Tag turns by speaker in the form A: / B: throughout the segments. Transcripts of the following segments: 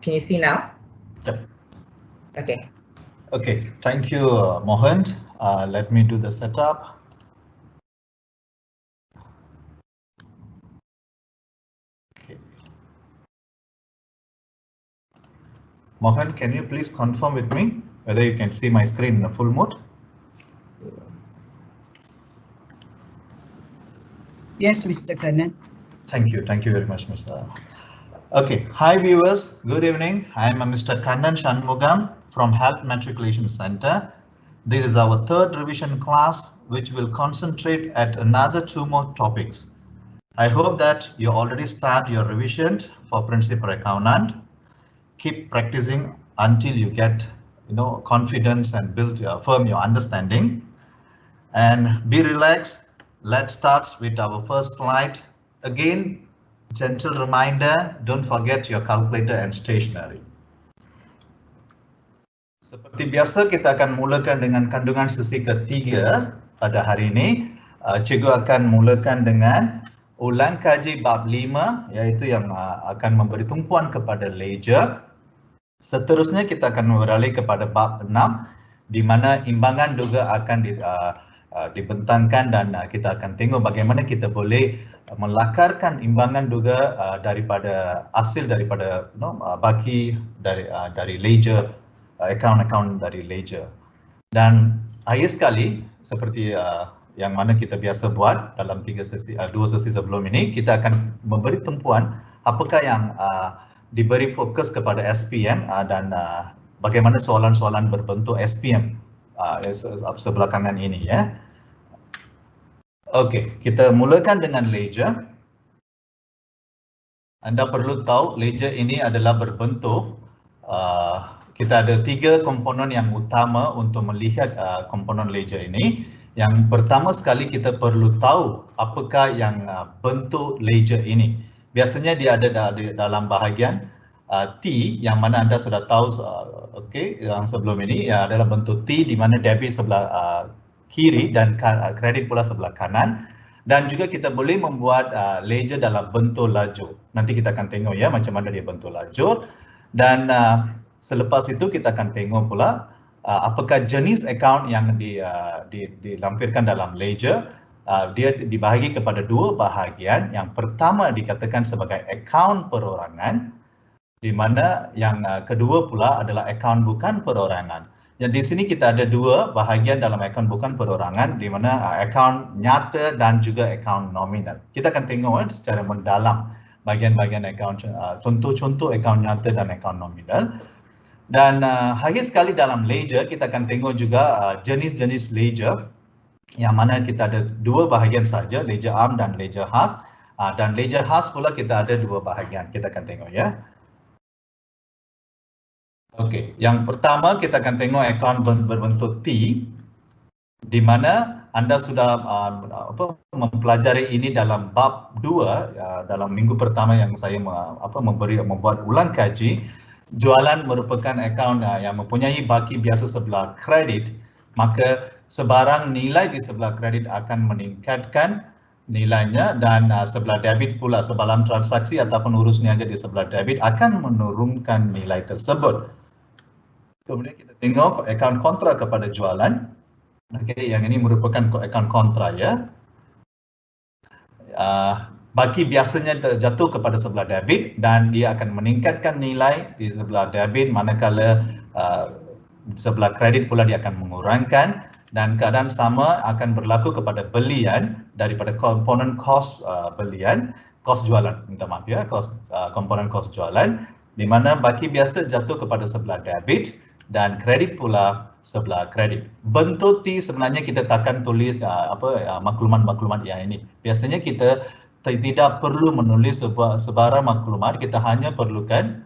A: Can you see now?
B: Yep.
A: Okay.
B: Okay, thank you, Mohan. Let me do the setup. Okay. Mohan, can you please confirm with me whether you can see my screen in the full mode?
C: Yes, Mr. Kannan.
B: Thank you very much, Mr. Okay, hi viewers, good evening. I am Mr. Kannan Shanmugam from Health Matriculation Center. This is our third revision class, which will concentrate at another 2 more topics. I hope that you already start your revision for Principal Accountant. Keep practicing until you get confidence and build firm your understanding. And be relaxed. Let's start with our first slide. Again, gentle reminder, don't forget your calculator and stationery. Seperti biasa, kita akan mulakan dengan kandungan sesi ketiga pada hari ini. Cikgu akan mulakan dengan ulang kaji bab 5, iaitu yang akan memberi tumpuan kepada ledger. Seterusnya kita akan beralih kepada bab 6, di mana imbangan juga akan dibentangkan dan kita akan tengok bagaimana kita boleh melakarkan imbangan juga daripada hasil daripada baki dari ledger, account dari ledger. Dan akhir sekali seperti yang mana kita biasa buat dalam 2 sesi sebelum ini, kita akan memberi tumpuan apakah yang diberi fokus kepada SPM dan bagaimana soalan-soalan berbentuk SPM sebelah kanan ini ya. Okey, kita mulakan dengan ledger. Anda perlu tahu ledger ini adalah berbentuk kita ada 3 komponen yang utama untuk melihat komponen ledger ini. Yang pertama sekali kita perlu tahu apakah yang bentuk ledger ini. Biasanya dia ada dalam bahagian T, yang mana anda sudah tahu okey, yang sebelum ini adalah bentuk T, di mana debit sebelah kiri dan kredit pula sebelah kanan. Dan juga kita boleh membuat ledger dalam bentuk lajur. Nanti kita akan tengok ya macam mana dia bentuk lajur. Dan selepas itu kita akan tengok pula apakah jenis account yang dilampirkan dalam ledger. Dia dibahagi kepada 2 bahagian. Yang pertama dikatakan sebagai account perorangan, di mana yang kedua pula adalah account bukan perorangan. Jadi di sini kita ada 2 bahagian dalam account bukan perorangan, di mana account nyata dan juga account nominal. Kita akan tengok secara mendalam bahagian-bahagian account, contoh-contoh account nyata dan account nominal. Dan akhir sekali dalam ledger kita akan tengok juga jenis-jenis ledger, yang mana kita ada 2 bahagian saja, ledger am dan ledger khas. Dan ledger khas pula kita ada 2 bahagian. Kita akan tengok ya. Okey, yang pertama kita akan tengok account berbentuk T, di mana anda sudah mempelajari ini dalam bab 2 dalam minggu pertama yang saya membuat ulang kaji. Jualan merupakan akaun yang mempunyai baki biasa sebelah kredit, maka sebarang nilai di sebelah kredit akan meningkatkan nilainya, dan sebelah debit pula sebalam transaksi ataupun urus niaga di sebelah debit akan menurunkan nilai tersebut. Kemudian kita tengok akaun kontra kepada jualan. Okey, yang ini merupakan akaun kontra ya. Baki biasanya terjatuh kepada sebelah debit dan dia akan meningkatkan nilai di sebelah debit, manakala sebelah kredit pula dia akan mengurangkan, dan keadaan sama akan berlaku kepada belian daripada komponen kos belian, kos jualan, minta maaf ya, komponen kos jualan, di mana baki biasa jatuh kepada sebelah debit dan kredit pula sebelah kredit. Bentuk T sebenarnya kita takkan tulis maklumat-maklumat yang ini. Biasanya kita tidak perlu menulis sebarang maklumat, kita hanya perlukan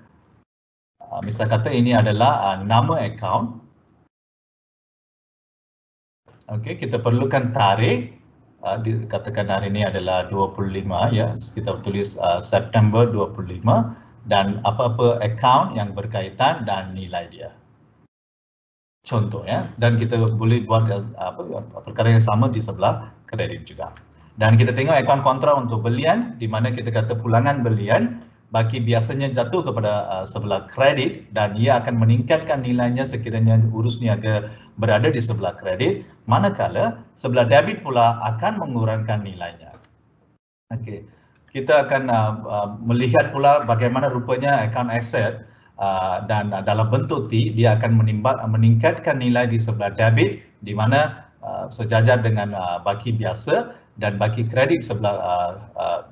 B: misal kata ini adalah nama account. Okey, kita perlukan tarikh, dikatakan hari ini adalah 25 ya, kita tulis September 25, dan apa-apa account yang berkaitan dan nilai dia. Contoh ya, dan kita boleh buat perkara yang sama di sebelah kredit juga. Dan kita tengok akaun kontra untuk belian, di mana kita kata pulangan belian, baki biasanya jatuh kepada sebelah kredit dan ia akan meningkatkan nilainya sekiranya urus niaga berada di sebelah kredit, manakala sebelah debit pula akan mengurangkan nilainya. Okey. Kita akan melihat pula bagaimana rupanya account asset dan dalam bentuk T dia akan meningkatkan nilai di sebelah debit di mana sejajar dengan baki biasa, dan baki kredit sebelah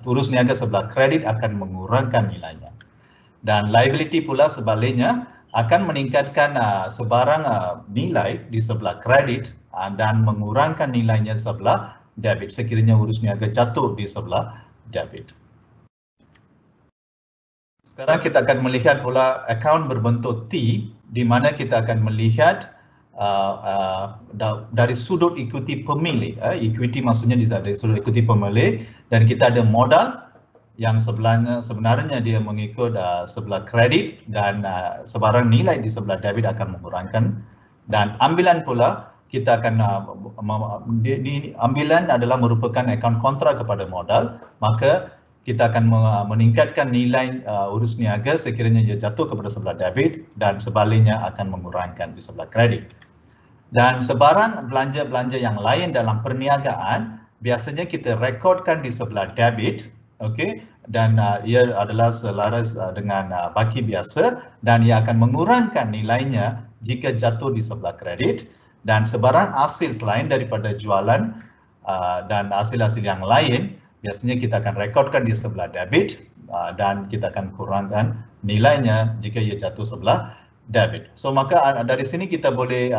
B: urus niaga sebelah kredit akan mengurangkan nilainya. Dan liability pula sebaliknya akan meningkatkan sebarang nilai di sebelah kredit dan mengurangkan nilainya sebelah debit sekiranya urus niaga jatuh di sebelah debit. Sekarang kita akan melihat pula akaun berbentuk T di mana kita akan melihat dari sudut equity pemilik. Equity maksudnya dari sudut equity pemilik, dan kita ada modal yang sebenarnya dia mengikut sebelah kredit dan sebarang nilai di sebelah debit akan mengurangkan, dan ambilan pula kita akan ambilan adalah merupakan akaun kontra kepada modal, maka kita akan meningkatkan nilai urus niaga sekiranya ia jatuh kepada sebelah debit dan sebaliknya akan mengurangkan di sebelah kredit. Dan sebarang belanja-belanja yang lain dalam perniagaan biasanya kita rekodkan di sebelah debit, okey, dan ia adalah selaras dengan baki biasa dan ia akan mengurangkan nilainya jika jatuh di sebelah kredit, dan sebarang hasil selain daripada jualan dan hasil-hasil yang lain biasanya kita akan rekodkan di sebelah debit dan kita akan kurangkan nilainya jika ia jatuh sebelah debit. So maka dari sini kita boleh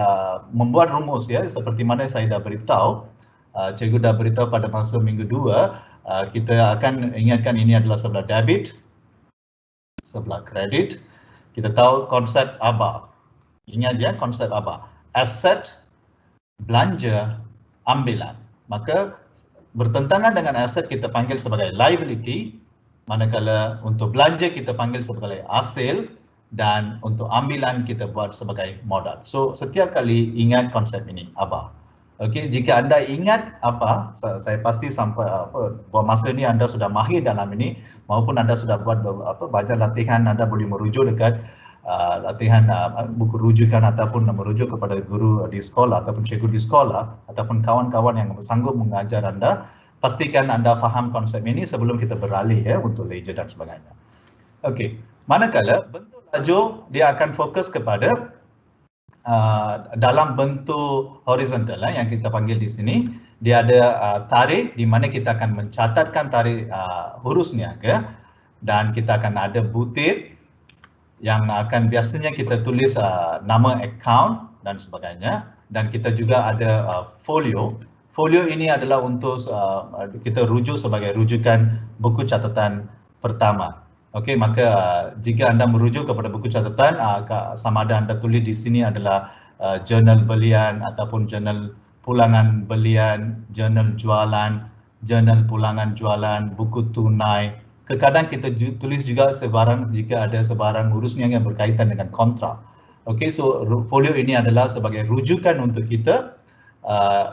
B: membuat rumus ya, seperti mana saya dah beritahu, cikgu dah beritahu pada masa minggu 2, kita akan ingatkan ini adalah sebelah debit, sebelah kredit. Kita tahu konsep ABA. Ingat ya konsep ABA. Aset, belanja, ambilan. Maka bertentangan dengan aset kita panggil sebagai liability, manakala untuk belanja kita panggil sebagai hasil, dan untuk ambilan kita buat sebagai modal. So setiap kali ingat konsep ini, ABA. Okey, jika anda ingat apa, saya pasti sampai buat masa ini anda sudah mahir dalam ini, maupun anda sudah buat banyak latihan, anda boleh merujuk dekat latihan buku rujukan ataupun merujuk kepada guru di sekolah ataupun cikgu di sekolah ataupun kawan-kawan yang sanggup mengajar anda. Pastikan anda faham konsep ini sebelum kita beralih ya untuk ledger dan sebagainya. Okey, manakala bentuk laju dia akan fokus kepada dalam bentuk horizontal yang kita panggil di sini, dia ada tarikh di mana kita akan mencatatkan tarikh urus niaga, dan kita akan ada butir yang akan biasanya kita tulis nama account dan sebagainya, dan kita juga ada folio. Folio ini adalah untuk kita rujuk sebagai rujukan buku catatan pertama. Okey, maka jika anda merujuk kepada buku catatan, sama ada anda tulis di sini adalah jurnal belian ataupun jurnal pulangan belian, jurnal jualan, jurnal pulangan jualan, buku tunai. Kadang kita tulis juga sebarang jika ada sebarang urusnya yang berkaitan dengan kontrak. Okey, so folio ini adalah sebagai rujukan untuk kita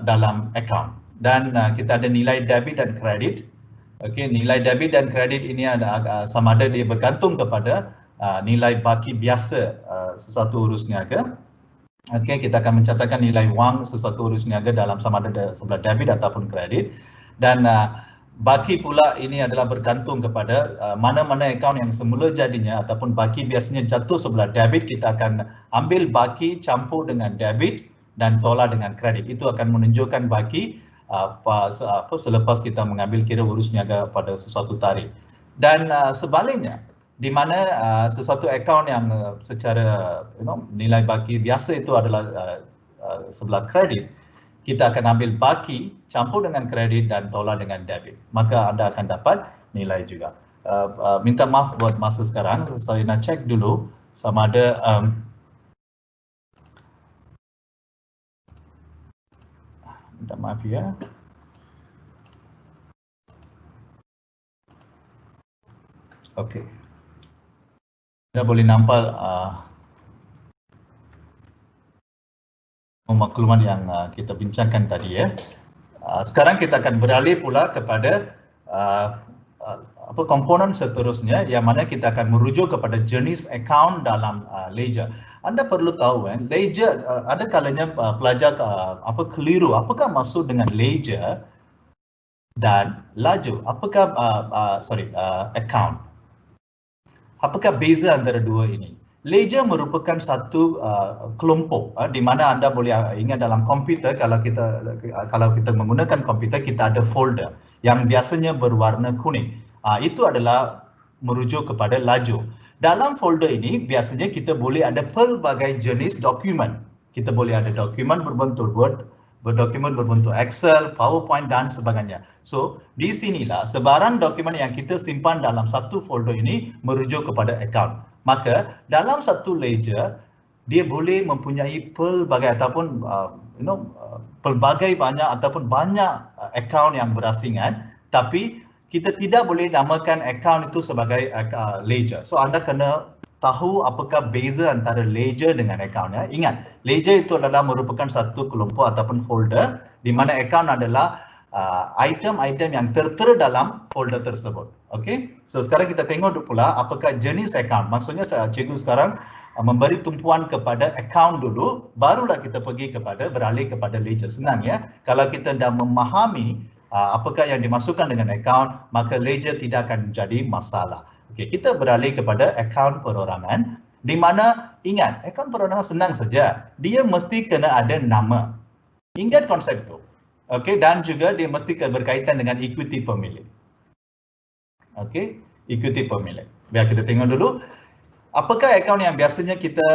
B: dalam account, dan kita ada nilai debit dan kredit. Okey, nilai debit dan kredit ini ada sama ada dia bergantung kepada nilai baki biasa sesuatu urus niaga. Okey, kita akan mencatatkan nilai wang sesuatu urus niaga dalam sama ada sebelah debit ataupun kredit, dan baki pula ini adalah bergantung kepada mana-mana akaun yang semula jadinya ataupun baki biasanya jatuh sebelah debit, kita akan ambil baki campur dengan debit dan tolak dengan kredit. Itu akan menunjukkan baki selepas kita mengambil kira urus niaga pada sesuatu tarikh. Dan sebaliknya, di mana sesuatu akaun yang secara nilai baki biasa itu adalah sebelah kredit, kita akan ambil baki campur dengan kredit dan tolak dengan debit, maka anda akan dapat nilai juga. Minta maaf buat masa sekarang, saya nak cek dulu sama ada minta maaf ya. Okey. Anda boleh nampak maklumat yang kita bincangkan tadi ya. Sekarang kita akan beralih pula kepada komponen seterusnya yang mana kita akan merujuk kepada jenis akaun dalam ledger. Anda perlu tahu ledger ada kalanya pelajar keliru apakah maksud dengan ledger dan laju. Apakah account? Apakah beza antara dua ini? Ledger merupakan satu kelompok di mana anda boleh ingat dalam komputer kalau kita menggunakan komputer kita ada folder yang biasanya berwarna kuning. Itu adalah merujuk kepada laju. Dalam folder ini biasanya kita boleh ada pelbagai jenis dokumen. Kita boleh ada dokumen berbentuk Word, dokumen berbentuk Excel, PowerPoint dan sebagainya. So, di sinilah sebarang dokumen yang kita simpan dalam satu folder ini merujuk kepada account. Maka dalam satu ledger dia boleh mempunyai pelbagai ataupun pelbagai banyak ataupun banyak akaun yang berasingan, tapi kita tidak boleh namakan akaun itu sebagai ledger. So anda kena tahu apakah beza antara ledger dengan akaun ya. Ingat, ledger itu adalah merupakan satu kelompok ataupun folder di mana akaun adalah item-item yang tertera dalam folder tersebut. Okey. So sekarang kita tengok pula apakah jenis akaun. Maksudnya cikgu sekarang memberi tumpuan kepada akaun dulu, barulah kita pergi beralih kepada ledger. Senang ya. Kalau kita dah memahami apakah yang dimasukkan dengan akaun, maka ledger tidak akan menjadi masalah. Okey, kita beralih kepada akaun perorangan di mana ingat, akaun perorangan senang saja. Dia mesti kena ada nama. Ingat konsep itu. Okey, dan juga dia mesti berkaitan dengan ekuiti pemilik. Okey, ekuiti pemilik. Biar kita tengok dulu apakah akaun yang biasanya kita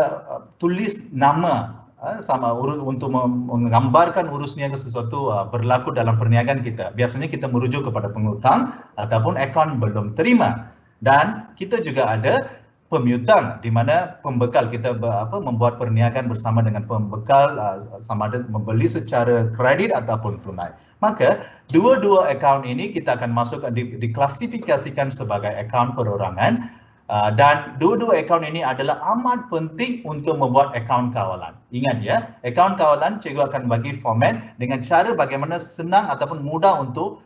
B: tulis nama sama untuk menggambarkan urusnya ke sesuatu berlaku dalam perniagaan kita. Biasanya kita merujuk kepada penghutang ataupun akaun belum terima. Dan kita juga ada pemiutang di mana pembekal kita membuat perniagaan bersama dengan pembekal sama ada membeli secara kredit ataupun tunai. Maka dua-dua akaun ini kita akan masukkan diklasifikasikan sebagai akaun perorangan. Dan dua-dua akaun ini adalah amat penting untuk membuat akaun kawalan. Ingat ya, akaun kawalan cikgu akan bagi format dengan cara bagaimana senang ataupun mudah untuk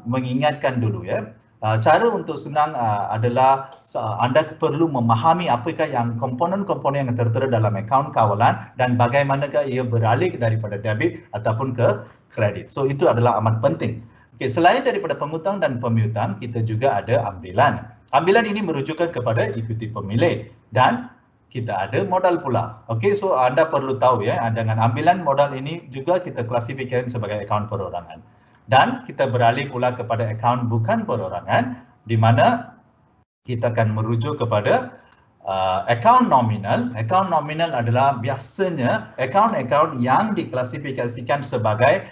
B: mengingatkan dulu ya. Cara untuk senang adalah anda perlu memahami apakah yang komponen-komponen yang tertera dalam akaun kawalan dan bagaimanakah ia beralih daripada debit ataupun ke kredit. So itu adalah amat penting. Okay, selain daripada penghutang dan pemiutang, kita juga ada ambilan. Ambilan ini merujukkan kepada ekuiti pemilik dan kita ada modal pula. Okey, so anda perlu tahu ya, dengan ambilan modal ini juga kita klasifikasikan sebagai akaun perorangan. Dan kita beralih pula kepada akaun bukan perorangan di mana kita akan merujuk kepada akaun nominal. Akaun nominal adalah biasanya akaun-akaun yang diklasifikasikan sebagai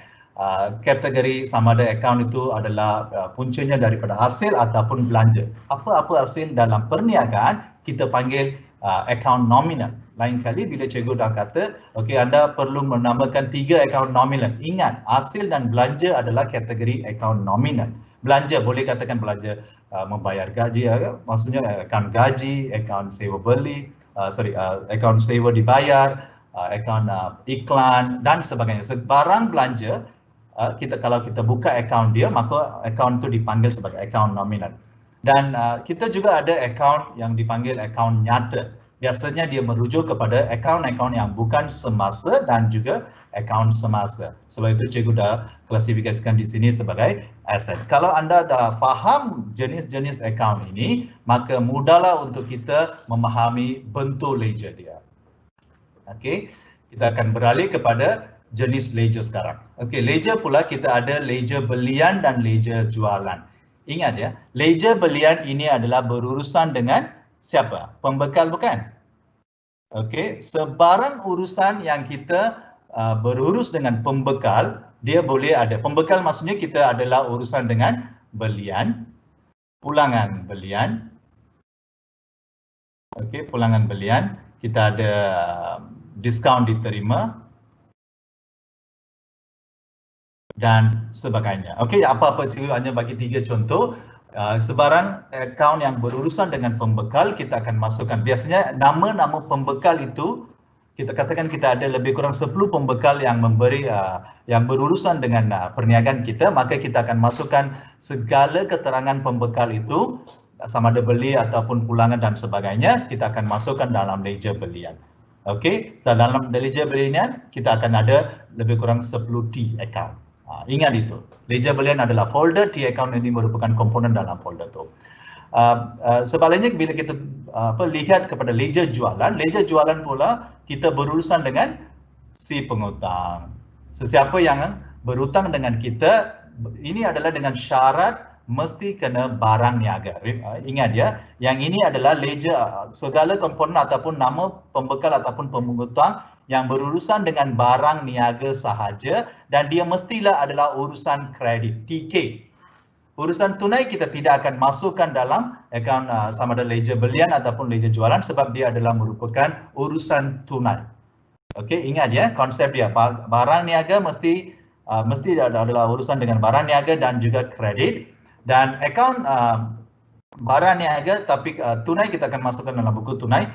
B: kategori sama ada akaun itu adalah puncanya daripada hasil ataupun belanja. Apa-apa hasil dalam perniagaan kita panggil akaun nominal. Lain kali bila cikgu dah kata, okey anda perlu menamakan 3 akaun nominal. Ingat, hasil dan belanja adalah kategori akaun nominal. Belanja boleh katakan belanja membayar gaji, maksudnya akaun gaji, akaun sewa beli, akaun sewa dibayar, akaun iklan dan sebagainya. Sebarang belanja kalau kita buka akaun dia, maka akaun itu dipanggil sebagai akaun nominal. Dan kita juga ada akaun yang dipanggil akaun nyata. Biasanya dia merujuk kepada akaun-akaun yang bukan semasa dan juga akaun semasa. Sebab itu cikgu dah klasifikasikan di sini sebagai aset. Kalau anda dah faham jenis-jenis akaun ini, maka mudahlah untuk kita memahami bentuk ledger dia. Okey, kita akan beralih kepada jenis ledger sekarang. Okey, ledger pula kita ada ledger belian dan ledger jualan. Ingat ya, ledger belian ini adalah berurusan dengan siapa? Pembekal bukan? Okey, sebarang urusan yang kita berurus dengan pembekal, dia boleh ada. Pembekal maksudnya kita adalah urusan dengan belian, pulangan belian. Okey, pulangan belian, kita ada diskaun diterima dan sebagainya. Okey, apa-apa cikgu hanya bagi 3 contoh. Sebarang akaun yang berurusan dengan pembekal kita akan masukkan. Biasanya nama-nama pembekal itu kita katakan kita ada lebih kurang 10 pembekal yang memberi yang berurusan dengan perniagaan kita, maka kita akan masukkan segala keterangan pembekal itu sama ada beli ataupun pulangan dan sebagainya, kita akan masukkan dalam ledger belian. Okey, so dalam ledger belian kita akan ada lebih kurang 10 T account. Ingat itu. Ledger belian adalah folder, T account ini merupakan komponen dalam folder itu. Sebaliknya bila kita lihat kepada ledger jualan pula kita berurusan dengan si pengutang. Sesiapa yang berhutang dengan kita, ini adalah dengan syarat mesti kena barang niaga. Ingat ya, yang ini adalah ledger, segala komponen ataupun nama pembekal ataupun pengutang yang berurusan dengan barang niaga sahaja dan dia mestilah adalah urusan kredit, TK. Urusan tunai kita tidak akan masukkan dalam akaun sama ada ledger belian ataupun ledger jualan sebab dia adalah merupakan urusan tunai. Okey, ingat ya konsep dia, barang niaga mesti adalah urusan dengan barang niaga dan juga kredit, dan akaun barang niaga tapi tunai kita akan masukkan dalam buku tunai.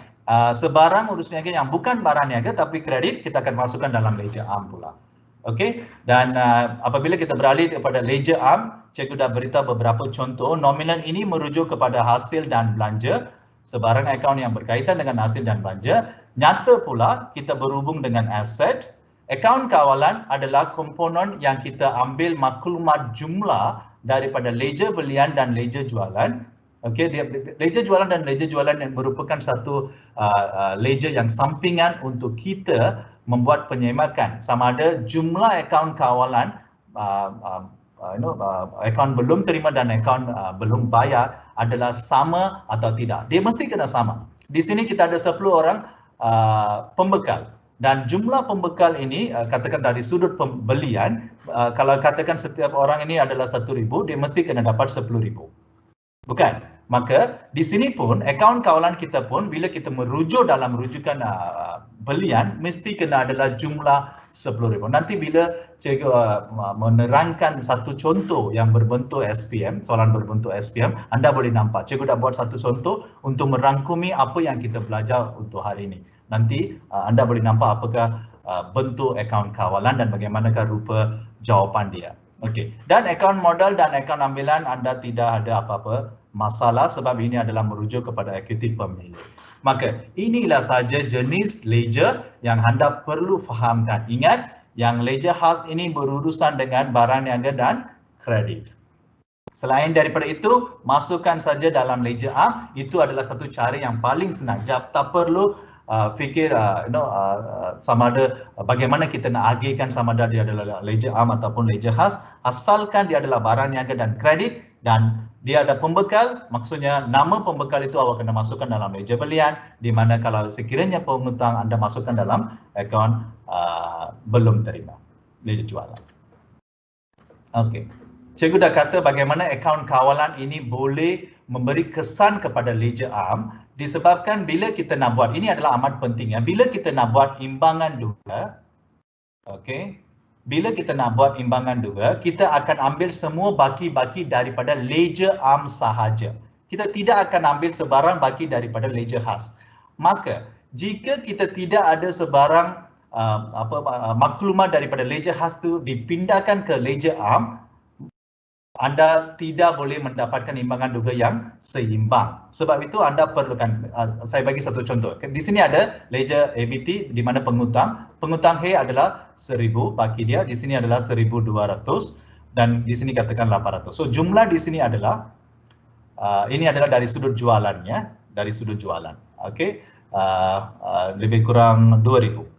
B: Sebarang urus niaga yang bukan barang niaga tapi kredit kita akan masukkan dalam ledger am pula. Okey, dan apabila kita beralih kepada ledger am, cikgu dah beritahu beberapa contoh. Nominal ini merujuk kepada hasil dan belanja, sebarang akaun yang berkaitan dengan hasil dan belanja. Nyata pula kita berhubung dengan aset. Akaun kawalan adalah komponen yang kita ambil maklumat jumlah daripada ledger belian dan ledger jualan. Okey, ledger jualan dan ledger jualan yang merupakan satu ledger yang sampingan untuk kita membuat penyemakan sama ada jumlah akaun kawalan akaun belum terima dan akaun belum bayar adalah sama atau tidak. Dia mesti kena sama. Di sini kita ada 10 orang pembekal dan jumlah pembekal ini katakan dari sudut pembelian, kalau katakan setiap orang ini adalah 1,000, dia mesti kena dapat 10,000. Bukan? Maka di sini pun akaun kawalan kita pun bila kita merujuk dalam rujukan belian mesti kena adalah jumlah 10,000. Nanti bila cikgu menerangkan satu contoh yang berbentuk SPM, soalan berbentuk SPM, anda boleh nampak. Cikgu dah buat satu contoh untuk merangkumi apa yang kita belajar untuk hari ini. Nanti anda boleh nampak apakah bentuk akaun kawalan dan bagaimanakah rupa jawapan dia. Okey. Dan akaun modal dan akaun ambilan anda tidak ada apa-apa masalah sebab ini adalah merujuk kepada ekuiti pemilik. Maka inilah saja jenis ledger yang anda perlu fahamkan. Ingat, yang ledger khas ini berurusan dengan barang niaga dan kredit. Selain daripada itu, masukkan saja dalam ledger am. Itu adalah satu cara yang paling senang. Tak perlu fikir sama ada bagaimana kita nak agihkan sama ada dia adalah ledger am ataupun ledger khas, asalkan dia adalah barang niaga dan kredit dan dia ada pembekal, maksudnya nama pembekal itu awak kena masukkan dalam ledger belian, di mana kalau sekiranya pengutang anda masukkan dalam akaun belum terima, ledger jualan. Okey. Cikgu dah kata bagaimana akaun kawalan ini boleh memberi kesan kepada ledger am disebabkan bila kita nak buat, ini adalah amat penting ya, bila kita nak buat imbangan duga, okey, bila kita nak buat imbangan duga, kita akan ambil semua baki-baki daripada ledger am sahaja. Kita tidak akan ambil sebarang baki daripada ledger khas. Maka jika kita tidak ada sebarang maklumat daripada ledger khas tu dipindahkan ke ledger am, anda tidak boleh mendapatkan imbangan duga yang seimbang. Sebab itu anda perlukan, saya bagi satu contoh. Di sini ada ledger ABT di mana pengutang H adalah 1,000 baki dia, di sini adalah 1,200 dan di sini katakan 800. So jumlah di sini adalah ini adalah dari sudut jualannya, dari sudut jualan. Okey. Lebih kurang 2,000.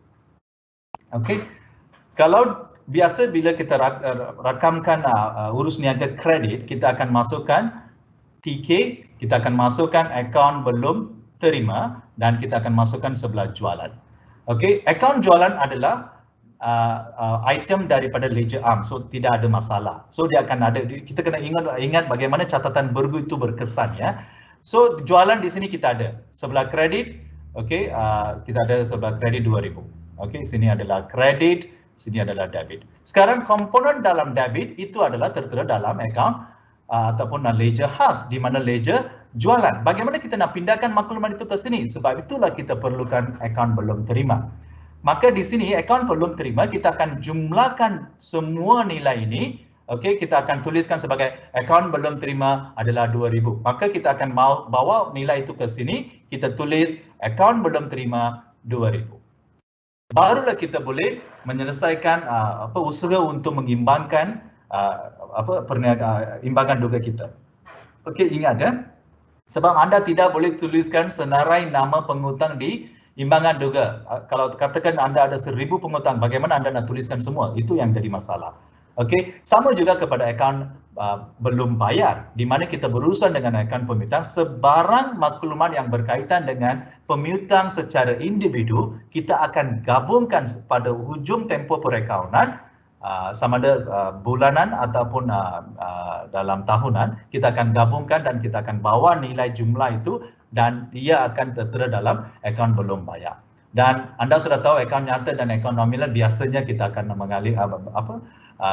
B: Okey. Kalau biasa bila kita rakamkan urus niaga kredit, kita akan masukkan TK, kita akan masukkan akaun belum terima dan kita akan masukkan sebelah jualan. Okey, akaun jualan adalah item daripada ledger am, so tidak ada masalah. So dia akan ada, kita kena ingat bagaimana catatan bergu itu berkesan ya. So jualan di sini kita ada sebelah kredit, okey, kita ada sebelah kredit 2,000. Okey, sini adalah kredit, sini adalah debit. Sekarang komponen dalam debit itu adalah tertera dalam akaun ataupun ledger khas di mana ledger jualan. Bagaimana kita nak pindahkan maklumat itu ke sini? Sebab itulah kita perlukan akaun belum terima. Maka di sini akaun belum terima, kita akan jumlahkan semua nilai ini. Okey, kita akan tuliskan sebagai akaun belum terima adalah 2,000. Maka kita akan bawa nilai itu ke sini, kita tulis akaun belum terima 2,000. Barulah kita boleh menyelesaikan usaha untuk mengimbangkan imbangan duga kita. Okey, ingat ya. Sebab anda tidak boleh tuliskan senarai nama pengutang di imbangan duga. Kalau katakan anda ada 1,000 pengutang, bagaimana anda nak tuliskan semua? Itu yang jadi masalah. Okey, sama juga kepada akaun belum bayar, di mana kita berurusan dengan akaun pemiutang, sebarang maklumat yang berkaitan dengan pemiutang secara individu, kita akan gabungkan pada hujung tempoh perakaunan, sama ada bulanan ataupun dalam tahunan, kita akan gabungkan dan kita akan bawa nilai jumlah itu dan dia akan tertera dalam akaun belum bayar. Dan anda sudah tahu akaun nyata dan akaun nominal biasanya kita akan mengalih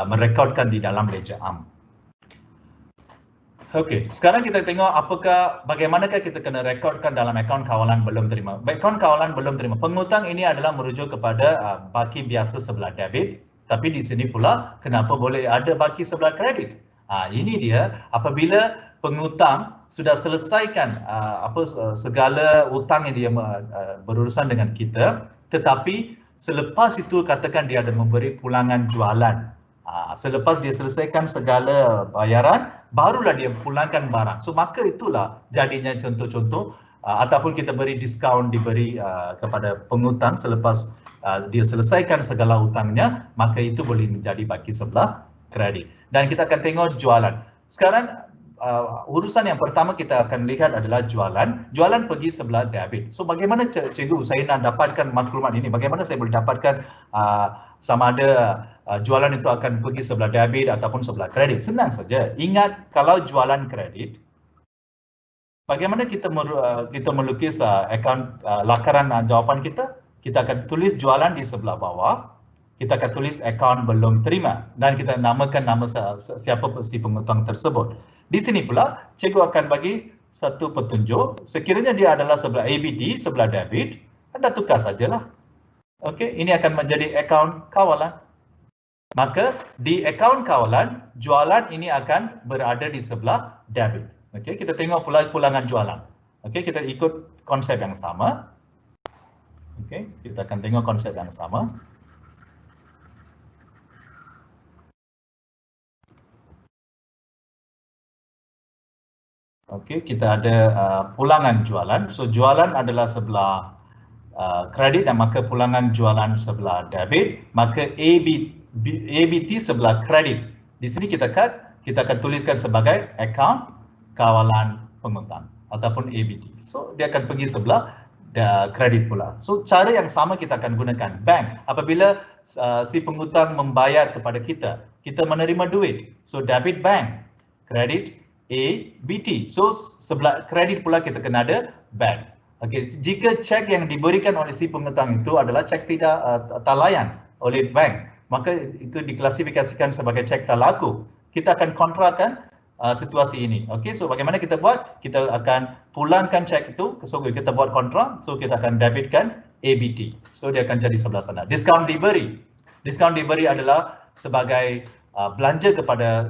B: merekodkan di dalam ledger am. Okey, sekarang kita tengok bagaimanakah kita kena rekodkan dalam akaun kawalan belum terima. Akaun kawalan belum terima, pengutang ini adalah merujuk kepada baki biasa sebelah debit, tapi di sini pula kenapa boleh ada baki sebelah kredit? Ini dia, apabila pengutang sudah selesaikan segala hutang yang dia berurusan dengan kita, tetapi selepas itu katakan dia ada memberi pulangan jualan. Selepas dia selesaikan segala bayaran, barulah dia pulangkan barang. So maka itulah jadinya contoh-contoh ataupun kita beri diskaun diberi kepada pengutang selepas dia selesaikan segala hutangnya, maka itu boleh menjadi baki sebelah kredit. Dan kita akan tengok jualan. Sekarang urusan yang pertama kita akan lihat adalah jualan. Jualan pergi sebelah debit. So bagaimana cikgu saya nak dapatkan maklumat ini? Bagaimana saya boleh dapatkan sama ada jualan itu akan pergi sebelah debit ataupun sebelah kredit? Senang saja. Ingat, kalau jualan kredit, bagaimana kita melukis akaun lakaran jawapan kita? Kita akan tulis jualan di sebelah bawah. Kita akan tulis akaun belum terima dan kita namakan nama siapa si pengutang tersebut. Di sini pula cikgu akan bagi satu petunjuk. Sekiranya dia adalah sebelah ABD, sebelah debit, anda tukar sajalah. Okey, ini akan menjadi akaun kawalan. Maka di akaun kawalan, jualan ini akan berada di sebelah debit. Okey, kita tengok pula pulangan jualan. Okey, kita ikut konsep yang sama. Okey, kita akan tengok konsep yang sama. Okey, kita ada pulangan jualan. So jualan adalah sebelah kredit dan maka pulangan jualan sebelah debit, maka ABT sebelah kredit. Di sini kita akan tuliskan sebagai akaun kawalan pengutang ataupun ABT. So dia akan pergi sebelah kredit pula. So cara yang sama kita akan gunakan. Bank, apabila si pengutang membayar kepada kita, kita menerima duit. So debit bank, kredit ABT. So sebelah kredit pula kita kena ada bank. Okey, jika cek yang diberikan oleh si pengutang itu adalah cek tidak talayan oleh bank, maka itu diklasifikasikan sebagai cek tak laku. Kita akan kontrakan situasi ini. Okey, so bagaimana kita buat? Kita akan pulangkan cek itu, so kita buat kontra, so kita akan debitkan ABT. So dia akan jadi sebelah sana. Diskaun diberi. Diskaun diberi adalah sebagai belanja kepada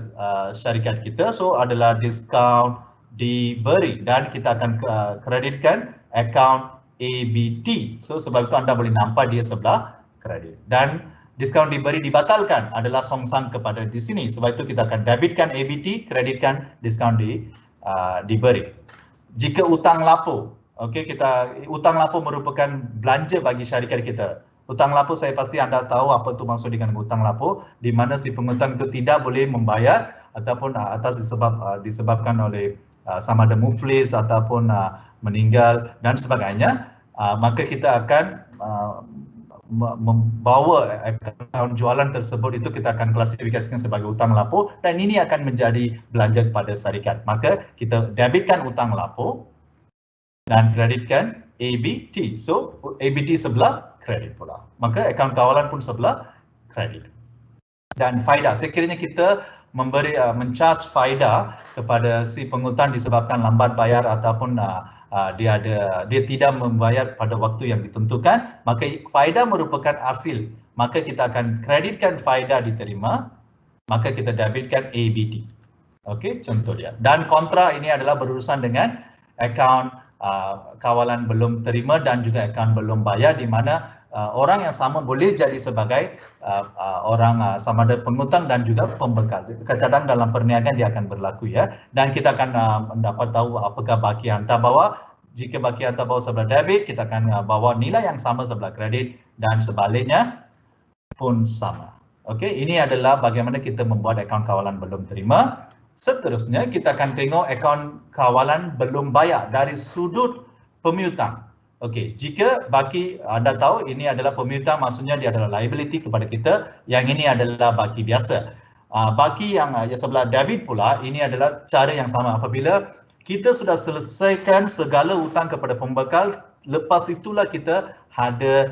B: syarikat kita, so adalah diskaun diberi dan kita akan kreditkan akaun ABT. So sebab itu anda boleh nampak dia sebelah kredit. Dan diskaun diberi dibatalkan adalah songsang kepada di sini. Sebab itu kita akan debitkan ABT, kreditkan diskaun diberi. Jika utang lapo, okey, utang lapo merupakan belanja bagi syarikat kita. Utang lapo saya pasti anda tahu apa itu maksud dengan utang lapo, di mana si pengutang itu tidak boleh membayar ataupun disebabkan oleh sama ada muflis ataupun meninggal dan sebagainya, maka kita akan membawa akaun jualan tersebut itu kita akan klasifikasikan sebagai utang lapo dan ini akan menjadi belanja kepada syarikat. Maka kita debitkan utang lapo dan kreditkan ABT. So ABT sebelah kredit pula. Maka akaun kawalan pun sebelah kredit. Dan faedah, sekiranya kita memberi mencharge faedah kepada si penghutang disebabkan lambat bayar ataupun dia tidak membayar pada waktu yang ditentukan, maka faedah merupakan hasil. Maka kita akan kreditkan faedah diterima, maka kita debitkan ABT. Okey, contoh dia. Dan kontra ini adalah berurusan dengan akaun kawalan belum terima dan juga akaun belum bayar, di mana orang yang sama boleh jadi sebagai orang sama ada penghutang dan juga pembekal. Kadang-kadang dalam perniagaan dia akan berlaku ya. Dan kita akan mendapat tahu apakah baki hantar bawah. Jika baki hantar bawah sebelah debit, kita akan bawa nilai yang sama sebelah kredit, dan sebaliknya pun sama. Okey, ini adalah bagaimana kita membuat akaun kawalan belum terima. Seterusnya kita akan tengok akaun kawalan belum bayar dari sudut pemiutang. Okey, jika baki anda tahu ini adalah pemiutang, maksudnya dia adalah liability kepada kita, yang ini adalah baki biasa. Baki yang sebelah debit pula, ini adalah cara yang sama. Apabila kita sudah selesaikan segala hutang kepada pembekal, lepas itulah kita ada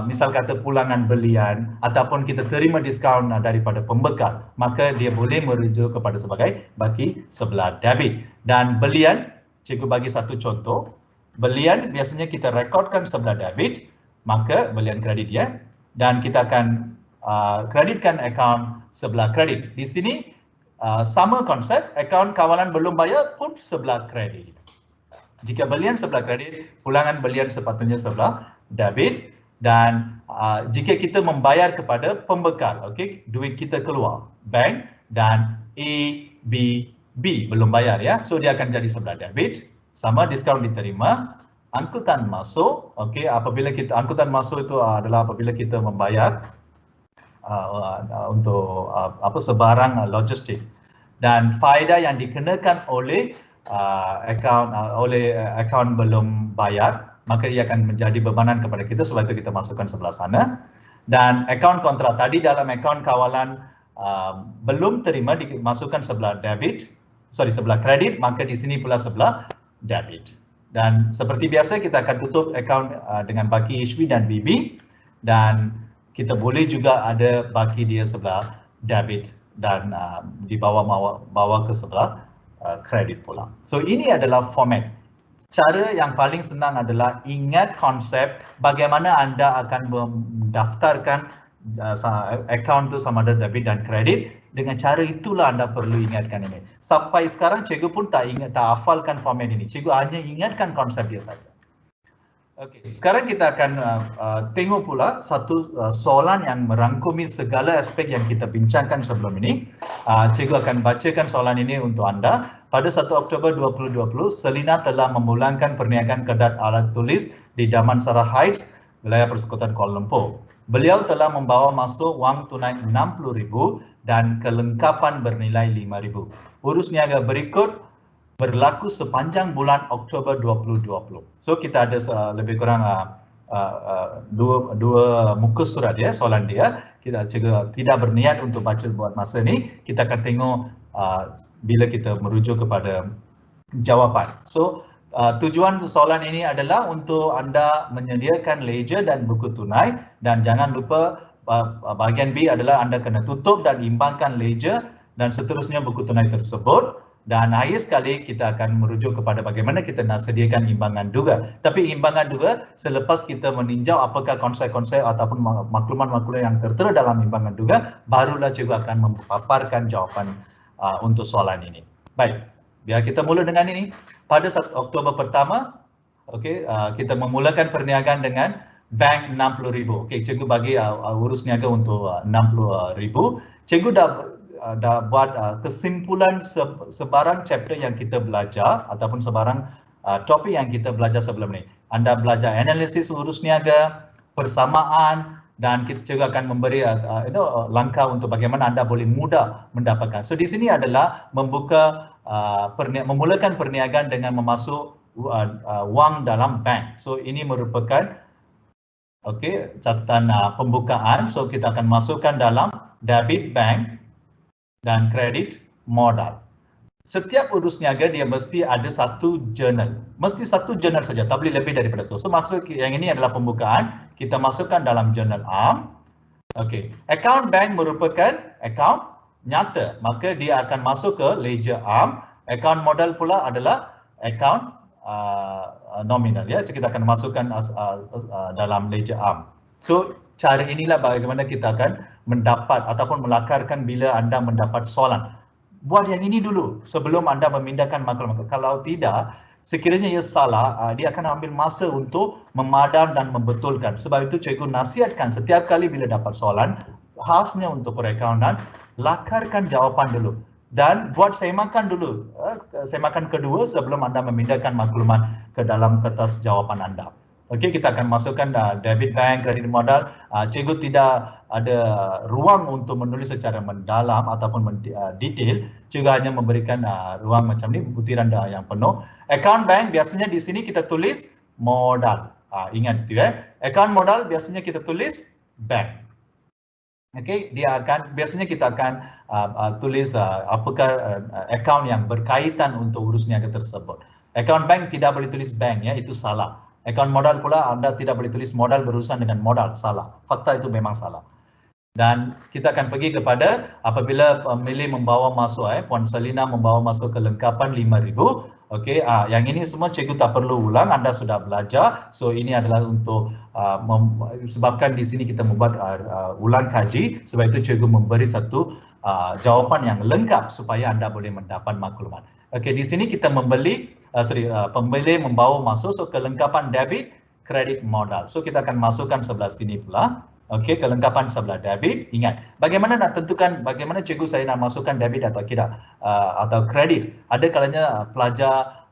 B: misal kata pulangan belian ataupun kita terima diskaun daripada pembekal, maka dia boleh merujuk kepada sebagai baki sebelah debit. Dan belian, cikgu bagi satu contoh. Belian biasanya kita rekodkan sebelah debit, maka belian kredit ya, dan kita akan kreditkan akaun sebelah kredit. Di sini sama konsep, akaun kawalan belum bayar pun sebelah kredit. Jika belian sebelah kredit, pulangan belian sepatutnya sebelah debit. Dan jika kita membayar kepada pembekal, okey, duit kita keluar bank dan ABB belum bayar ya, so dia akan jadi sebelah debit. Sama diskaun diterima, angkutan masuk, okey, apabila kita angkutan masuk itu adalah apabila kita membayar untuk sebarang logistik, dan faedah yang dikenakan oleh akaun belum bayar, maka ia akan menjadi bebanan kepada kita, sebab itu kita masukkan sebelah sana. Dan akaun kontra tadi dalam akaun kawalan belum terima dimasukkan sebelah sebelah kredit, maka di sini pula sebelah debit. Dan seperti biasa kita akan tutup akaun dengan baki HB dan BB, dan kita boleh juga ada baki dia sebelah debit dan bawa ke sebelah kredit pula. So ini adalah format. Cara yang paling senang adalah ingat konsep bagaimana anda akan mendaftarkan akaun tu sama ada debit dan kredit. Dengan cara itulah anda perlu ingatkan ini. Sampai sekarang cikgu pun tak hafalkan format ini. Cikgu hanya ingatkan konsep dia saja. Okey, sekarang kita akan tengok pula satu soalan yang merangkumi segala aspek yang kita bincangkan sebelum ini. Cikgu akan bacakan soalan ini untuk anda. Pada 1 Oktober 2020, Selina telah memulangkan perniagaan kedai alat tulis di Damansara Heights, wilayah Persekutuan Kuala Lumpur. Beliau telah membawa masuk wang tunai RM60,000 dan kelengkapan bernilai RM5,000. Urus niaga berikut berlaku sepanjang bulan Oktober 2020. So kita ada lebih kurang dua muka surat dia, soalan dia. Kita tidak berniat untuk baca buat masa ni. Kita akan tengok bila kita merujuk kepada jawapan. So tujuan soalan ini adalah untuk anda menyediakan ledger dan buku tunai, dan jangan lupa bahagian B adalah anda kena tutup dan imbangkan ledger dan seterusnya buku tunai tersebut. Dan akhir sekali kita akan merujuk kepada bagaimana kita nak sediakan imbangan juga. Tapi imbangan juga selepas kita meninjau apakah konsep-konsep ataupun maklumat-maklumat yang tertera dalam imbangan juga, barulah cikgu akan memaparkan jawapan untuk soalan ini. Baik, biar kita mula dengan ini. Pada 1 Oktober pertama, okey, kita memulakan perniagaan dengan bank RM60,000. Okey, cikgu bagi urus niaga untuk RM60,000. Cikgu dah buat kesimpulan sebarang chapter yang kita belajar ataupun sebarang topik yang kita belajar sebelum ni. Anda belajar analisis urus niaga, persamaan, dan kita juga akan memberi langkah untuk bagaimana anda boleh mudah mendapatkan. So di sini adalah memulakan perniagaan dengan memasuk wang dalam bank. So ini merupakan catatan pembukaan. So kita akan masukkan dalam debit bank dan kredit modal. Setiap urus niaga dia mesti ada satu journal. Mesti satu journal saja, tak boleh lebih daripada itu. So maksud yang ini adalah pembukaan, kita masukkan dalam journal am. Okey, account bank merupakan account nyata, maka dia akan masuk ke ledger arm. Account modal pula adalah account nominal, ya. So kita akan masukkan dalam ledger arm. So cara inilah bagaimana kita akan mendapat ataupun melakarkan bila anda mendapat soalan. Buat yang ini dulu sebelum anda memindahkan maklumat. Kalau tidak, sekiranya ia salah, dia akan ambil masa untuk memadam dan membetulkan. Sebab itu cikgu nasihatkan setiap kali bila dapat soalan, khasnya untuk perakaunan, lakarkan jawapan dulu. Dan buat semakan dulu, semakan kedua sebelum anda memindahkan maklumat ke dalam kertas jawapan anda. Okey, kita akan masukkan debit bank, kredit modal. Cikgu tidak ada ruang untuk menulis secara mendalam ataupun detail. Cikgu hanya memberikan ruang macam ni, butiran yang penuh. Account bank biasanya di sini kita tulis modal. Ingat itu ya. Account modal biasanya kita tulis bank. Okey, biasanya kita akan tulis apakah account yang berkaitan untuk urus niaga tersebut. Account bank tidak boleh tulis bank, ya, itu salah. Account modal pula anda tidak boleh tulis modal berurusan dengan modal, salah. Fakta itu memang salah. Dan kita akan pergi kepada apabila pemilih membawa masuk, Puan Selina membawa masuk kelengkapan 5,000. Okey, yang ini semua cikgu tak perlu ulang, anda sudah belajar. So ini adalah untuk sebabkan di sini kita membuat ulang kaji, sebab itu cikgu memberi satu jawapan yang lengkap supaya anda boleh mendapat maklumat. Okey, di sini kita pembeli membawa masuk, so kelengkapan debit, kredit modal. So kita akan masukkan sebelah sini pula. Okey, kelengkapan sebelah debit. Ingat, bagaimana nak tentukan, bagaimana cikgu saya nak masukkan debit atau tidak, atau kredit. Ada kalanya pelajar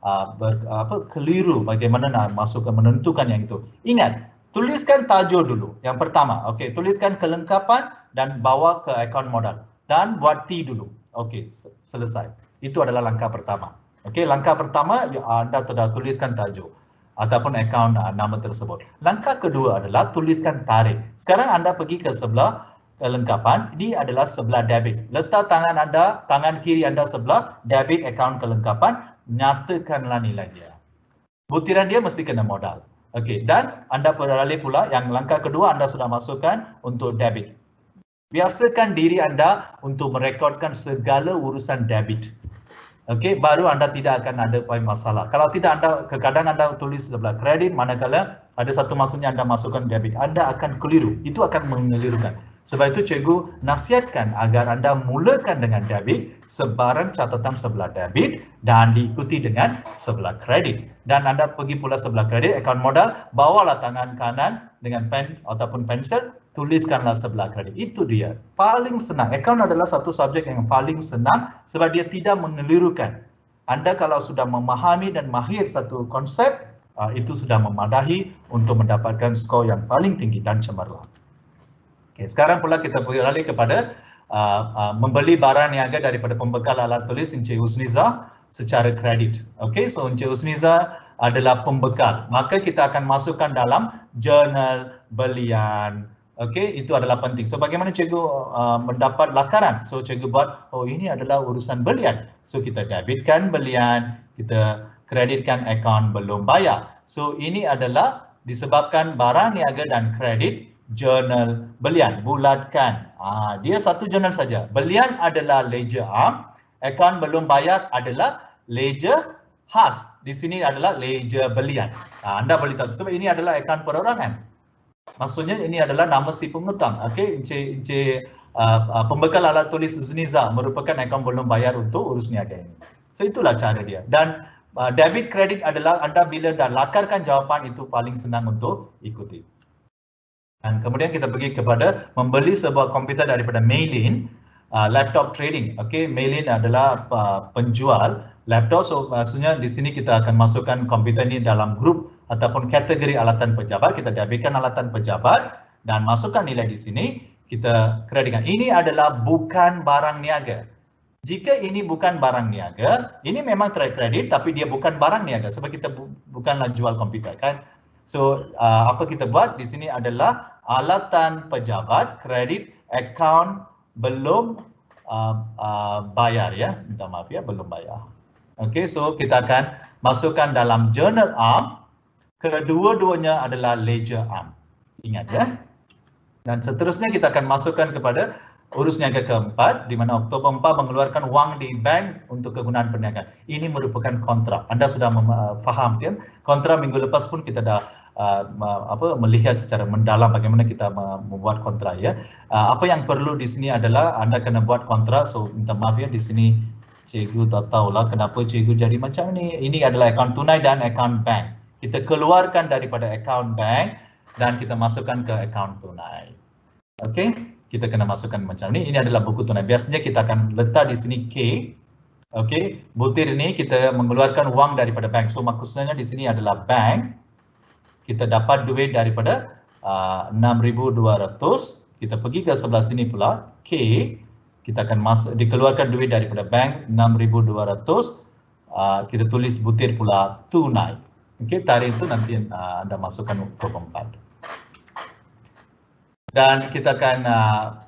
B: keliru bagaimana nak masukkan, menentukan yang itu. Ingat, tuliskan tajuk dulu. Yang pertama, okey, tuliskan kelengkapan dan bawa ke akaun modal. Dan buat T dulu. Okey, selesai. Itu adalah langkah pertama. Okey, langkah pertama anda sudah tuliskan tajuk ataupun akaun nama tersebut. Langkah kedua adalah tuliskan tarikh. Sekarang anda pergi ke sebelah kelengkapan, ini adalah sebelah debit. Letak tangan anda, tangan kiri anda sebelah debit akaun kelengkapan, nyatakanlah nilai dia. Butiran dia mesti kena modal. Okey, dan anda beralih pula yang langkah kedua anda sudah masukkan untuk debit. Biasakan diri anda untuk merekodkan segala urusan debit. Okey, baru anda tidak akan ada masalah. Kalau tidak, kadang anda tulis sebelah kredit, manakala ada satu masanya anda masukkan debit, anda akan keliru. Itu akan mengelirukan. Sebab itu cikgu nasihatkan agar anda mulakan dengan debit, sebarang catatan sebelah debit dan diikuti dengan sebelah kredit. Dan anda pergi pula sebelah kredit, akaun modal, bawalah tangan kanan dengan pen ataupun pensel, tuliskanlah sebelah kredit. Itu dia. Paling senang. Akaun adalah satu subjek yang paling senang sebab dia tidak mengelirukan. Anda kalau sudah memahami dan mahir satu konsep, itu sudah memadahi untuk mendapatkan skor yang paling tinggi dan cemerlang. Okay, sekarang pula kita beralih kepada membeli barang niaga daripada pembekal alat tulis Encik Husniza secara kredit. Okey, so Encik Husniza adalah pembekal. Maka kita akan masukkan dalam jurnal belian. Okey, itu adalah penting. So bagaimana cikgu mendapat lakaran? So cikgu buat, oh ini adalah urusan belian. So kita debitkan belian, kita kreditkan akaun belum bayar. So ini adalah disebabkan barang niaga dan kredit jurnal belian, bulatkan. Dia satu jurnal saja. Belian adalah ledger arm, akaun belum bayar adalah ledger khas. Di sini adalah ledger belian. Anda boleh tahu sebab ini adalah akaun perorangan. Maksudnya ini adalah nama si pengutang. Okey, Encik pembekal alat tulis Husniza merupakan akaun belum bayar untuk urus niaga ini. So itulah cara dia. Dan debit kredit adalah anda bila dah lakarkan jawapan itu paling senang untuk ikuti. Dan kemudian kita pergi kepada membeli sebuah komputer daripada Maylin, laptop trading. Okey, Maylin adalah penjual laptop. So maksudnya di sini kita akan masukkan komputer ini dalam grup ataupun kategori alatan pejabat. Kita debitkan alatan pejabat dan masukkan nilai di sini. Kita kreditkan. Ini adalah bukan barang niaga. Jika ini bukan barang niaga, ini memang trade credit tapi dia bukan barang niaga sebab kita bukanlah jual komputer, kan? So apa kita buat di sini adalah alatan pejabat, kredit, akaun belum bayar, ya. Minta maaf ya, belum bayar. Okey, so kita akan masukkan dalam journal arm. Kedua-duanya adalah ledger arm. Ingat ya. Dan seterusnya kita akan masukkan kepada Urus niaga keempat, di mana Oktober 4 mengeluarkan wang di bank untuk kegunaan perniagaan. Ini merupakan kontrak. Anda sudah faham kan? Kontrak minggu lepas pun kita dah melihat secara mendalam bagaimana kita membuat kontrak ya. Apa yang perlu di sini adalah Anda kena buat kontrak. So minta maaf ya, di sini cikgu tak tahulah kenapa cikgu jadi macam ni. Ini adalah akaun tunai dan akaun bank. Kita keluarkan daripada akaun bank dan kita masukkan ke akaun tunai. Okey, kita kena masukkan macam ni. Ini adalah buku tunai. Biasanya kita akan letak di sini K. Okey, butir ini kita mengeluarkan wang daripada bank. So maksudnya di sini adalah bank. Kita dapat duit daripada 6,200. Kita pergi ke sebelah sini pula K. Kita akan dikeluarkan duit daripada bank 6,200. Kita tulis butir pula tunai. Okey, tarikh itu nanti anda masukkan Oktober 4. Dan kita akan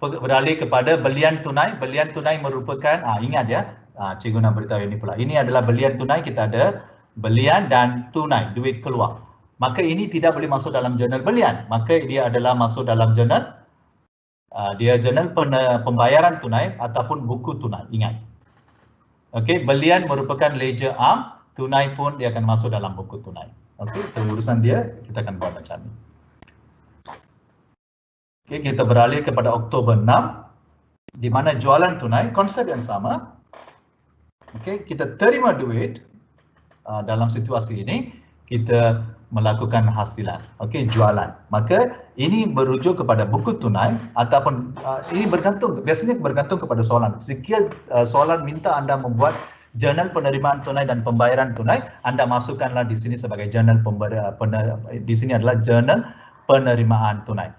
B: beralih kepada belian tunai. Belian tunai merupakan, ingat ya, cikgu nak beritahu ini pula. Ini adalah belian tunai, kita ada belian dan tunai, duit keluar. Maka ini tidak boleh masuk dalam jurnal belian. Maka dia adalah masuk dalam jurnal, jurnal pembayaran tunai ataupun buku tunai, ingat. Okey, belian merupakan ledger am, tunai pun dia akan masuk dalam buku tunai. Okey, itu urusan dia, kita akan buat macam ni. Okay, kita beralih kepada Oktober 6, di mana jualan tunai, konsep yang sama. Okay, kita terima duit dalam situasi ini, kita melakukan hasilan, okay, jualan. Maka ini merujuk kepada buku tunai ataupun ini bergantung, biasanya bergantung kepada soalan. Jika soalan minta anda membuat jurnal penerimaan tunai dan pembayaran tunai, anda masukkanlah di sini sebagai jurnal di sini adalah jurnal penerimaan tunai.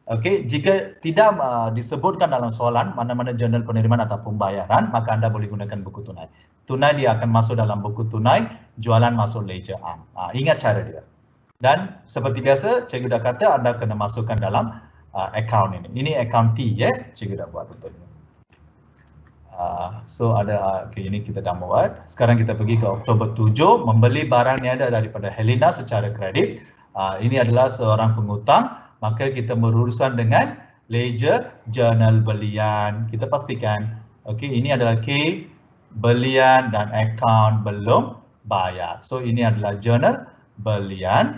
B: Okey, jika tidak disebutkan dalam soalan mana-mana jurnal penerimaan atau pembayaran, maka anda boleh gunakan buku tunai. Tunai dia akan masuk dalam buku tunai, jualan masuk ledger am. Ingat cara dia. Dan seperti biasa, cikgu dah kata anda kena masukkan dalam akaun ini. Ini akaun T ya, cikgu dah buat betul. So ada ini kita dah buat. Sekarang kita pergi ke Oktober 7, membeli barang niaga daripada Helena secara kredit. Ini adalah seorang pengutang. Maka kita berurusan dengan ledger jurnal belian. Kita pastikan, okey, ini adalah K, belian dan akaun belum bayar. So ini adalah jurnal belian.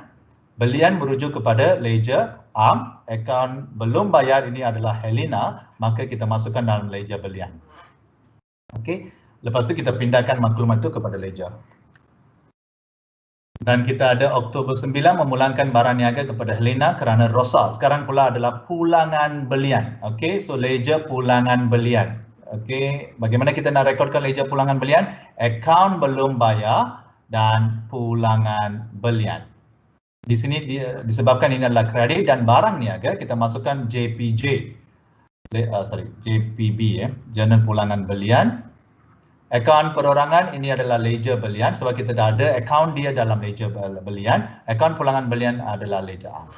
B: Belian merujuk kepada ledger am, akaun belum bayar ini adalah Helena, maka kita masukkan dalam ledger belian. Okey, lepas tu kita pindahkan maklumat itu kepada ledger. Dan kita ada Oktober 9 memulangkan barang niaga kepada Helena kerana rosak. Sekarang pula adalah pulangan belian. Okey, so ledger pulangan belian. Okey, bagaimana kita nak rekodkan ledger pulangan belian? Akaun belum bayar dan pulangan belian. Di sini disebabkan ini adalah kredit dan barang niaga, kita masukkan JPJ. JPB ya, jurnal pulangan belian. Akaun perorangan ini adalah ledger belian sebab kita dah ada akaun dia dalam ledger belian. Akaun pulangan belian adalah ledger am.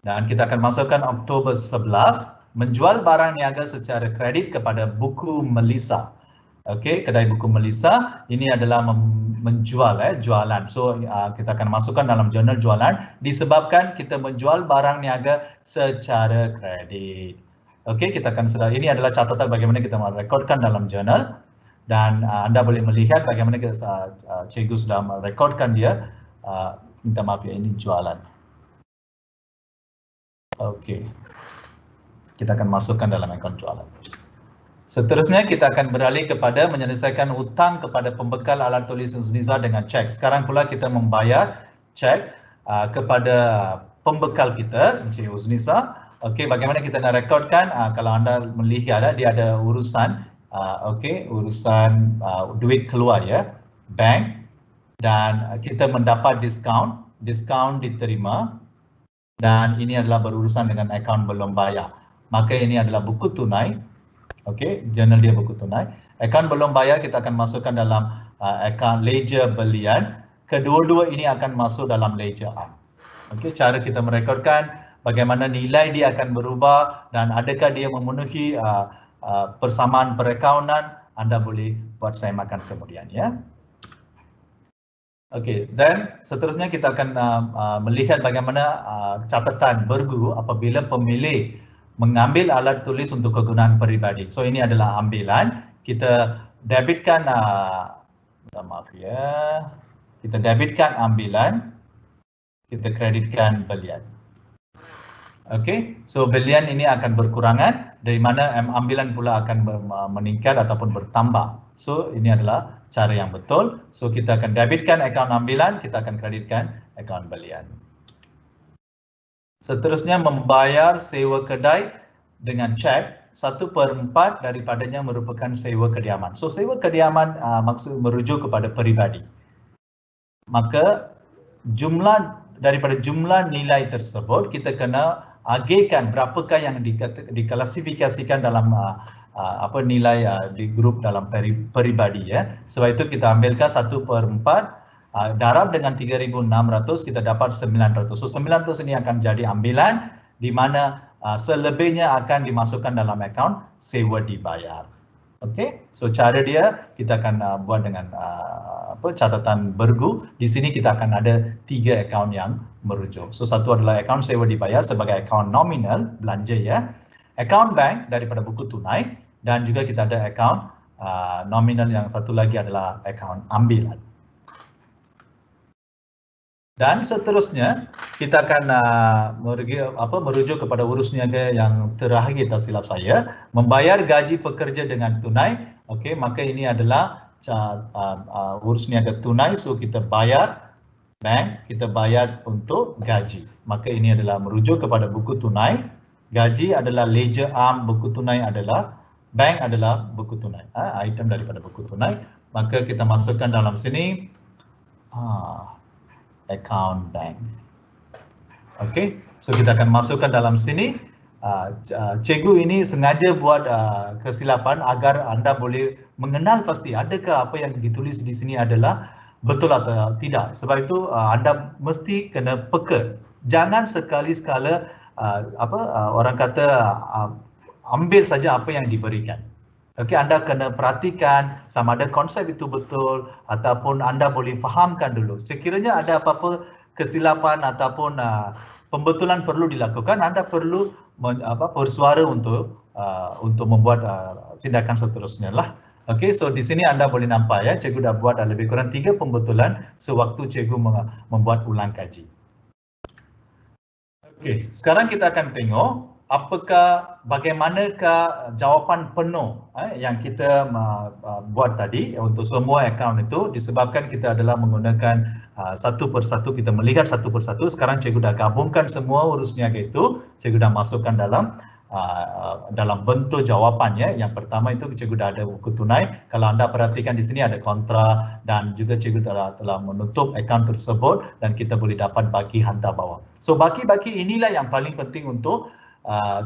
B: Dan kita akan masukkan Oktober 11, menjual barang niaga secara kredit kepada buku Melissa. Okey, kedai buku Melissa ini adalah menjual jualan. So kita akan masukkan dalam jurnal jualan disebabkan kita menjual barang niaga secara kredit. Okey, kita akan ini adalah catatan bagaimana kita merekodkan dalam jurnal. Dan anda boleh melihat bagaimana cikgu sudah merekodkan dia. Minta maaf ya, ini jualan. Okey, kita akan masukkan dalam akaun jualan. Seterusnya kita akan beralih kepada menyelesaikan hutang kepada pembekal alat tulis Uzniza dengan cek. Sekarang pula kita membayar cek kepada pembekal kita, Encik Uzniza. Okey, bagaimana kita nak rekodkan? Kalau anda melihat dia ada urusan urusan duit keluar ya, bank, dan kita mendapat diskaun diterima, dan ini adalah berurusan dengan akaun belum bayar. Maka ini adalah buku tunai. Okey, jurnal dia buku tunai. Akaun belum bayar kita akan masukkan dalam akaun ledger belian. Kedua-dua ini akan masuk dalam ledger am. Okey, cara kita merekodkan bagaimana nilai dia akan berubah dan adakah dia memenuhi persamaan perakaunan, anda boleh buat saya makan kemudian ya. Okey, dan seterusnya kita akan melihat bagaimana catatan berguru apabila pemilik mengambil alat tulis untuk kegunaan peribadi. So ini adalah ambilan, kita debitkan, maaf ya, kita debitkan ambilan, kita kreditkan belian. Okey, so belian ini akan berkurangan, dari mana ambilan pula akan meningkat ataupun bertambah. So ini adalah cara yang betul. So kita akan debitkan akaun ambilan, kita akan kreditkan akaun belian. Seterusnya membayar sewa kedai dengan cek, 1/4 daripadanya merupakan sewa kediaman. So sewa kediaman maksud merujuk kepada peribadi. Maka daripada jumlah nilai tersebut kita kena agihkan berapakah yang diklasifikasikan dalam nilai di grup dalam peribadi ya. Sebab itu kita ambilkan 1/4 darab dengan 3.600 kita dapat 900. So 900 ini akan jadi ambilan di mana selebihnya akan dimasukkan dalam akaun sewa dibayar. Okey, so cara dia kita akan buat dengan catatan bergu. Di sini kita akan ada 3 akaun yang merujuk. So satu adalah akaun sewa dibayar sebagai akaun nominal belanja ya. Akaun bank daripada buku tunai dan juga kita ada akaun nominal yang satu lagi adalah akaun ambilan. Dan seterusnya kita akan merujuk kepada urus niaga yang terakhir tak silap saya, membayar gaji pekerja dengan tunai. Okey, maka ini adalah urus niaga tunai, so kita bayar bank, kita bayar untuk gaji. Maka ini adalah merujuk kepada buku tunai, gaji adalah ledger arm, buku tunai adalah bank adalah buku tunai, item daripada buku tunai. Maka kita masukkan dalam sini account bank. Okey, so kita akan masukkan dalam sini. Cikgu ini sengaja buat kesilapan agar anda boleh mengenal pasti adakah apa yang ditulis di sini adalah betul atau tidak. Sebab itu anda mesti kena peka. Jangan sekali-sekala orang kata ambil saja apa yang diberikan. Okey, anda kena perhatikan sama ada konsep itu betul ataupun anda boleh fahamkan dulu. Sekiranya ada apa-apa kesilapan ataupun pembetulan perlu dilakukan, anda perlu bersuara untuk membuat tindakan seterusnya lah. Okey, so di sini anda boleh nampak ya, cikgu dah buat lebih kurang 3 pembetulan sewaktu cikgu membuat ulang kaji. Okey, sekarang kita akan tengok bagaimanakah jawapan penuh yang kita buat tadi untuk semua akaun itu, disebabkan kita adalah menggunakan satu persatu, kita melihat satu persatu. Sekarang cikgu dah gabungkan semua urus niaga itu, cikgu dah masukkan dalam bentuk jawapan ya. Yang pertama itu cikgu dah ada buku tunai. Kalau anda perhatikan di sini ada kontra dan juga cikgu telah menutup akaun tersebut dan kita boleh dapat baki hantar bawah. So baki-baki inilah yang paling penting untuk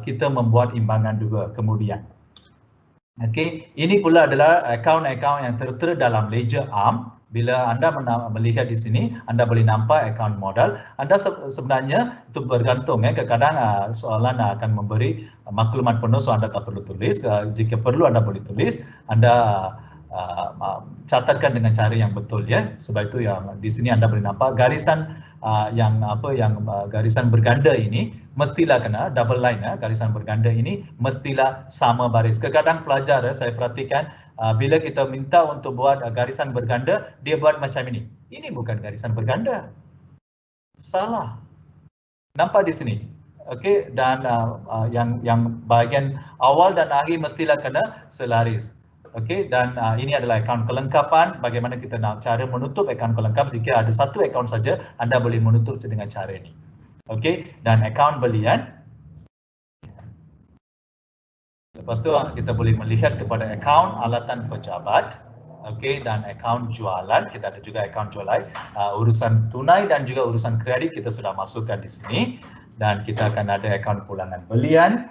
B: kita membuat imbangan juga kemudian. Okey, ini pula adalah akaun-akaun yang tertera dalam ledger arm. Bila anda melihat di sini, anda boleh nampak akaun modal. Anda sebenarnya itu bergantung ya. Kadang-kadang soalan akan memberi maklumat penuh, so anda tak perlu tulis. Jika perlu anda boleh tulis. Anda catatkan dengan cara yang betul ya. Sebab itu yang di sini anda boleh nampak garisan garisan berganda ini mestilah kena double line ya. Garisan berganda ini mestilah sama baris. Kadang-kadang pelajar saya perhatikan bila kita minta untuk buat garisan berganda, dia buat macam ini. Ini bukan garisan berganda. Salah. Nampak di sini. Okey, dan yang bahagian awal dan akhir mestilah kena selaris. Okey, dan ini adalah akaun kelengkapan. Bagaimana kita nak cara menutup akaun kelengkap. Jika ada satu akaun saja, anda boleh menutup dengan cara ini. Okey, dan akaun belian. Lepas tu kita boleh melihat kepada akaun alatan pejabat. Okey, dan akaun jualan. Kita ada juga akaun jualan. Urusan tunai dan juga urusan kredit kita sudah masukkan di sini. Dan kita akan ada akaun pulangan belian.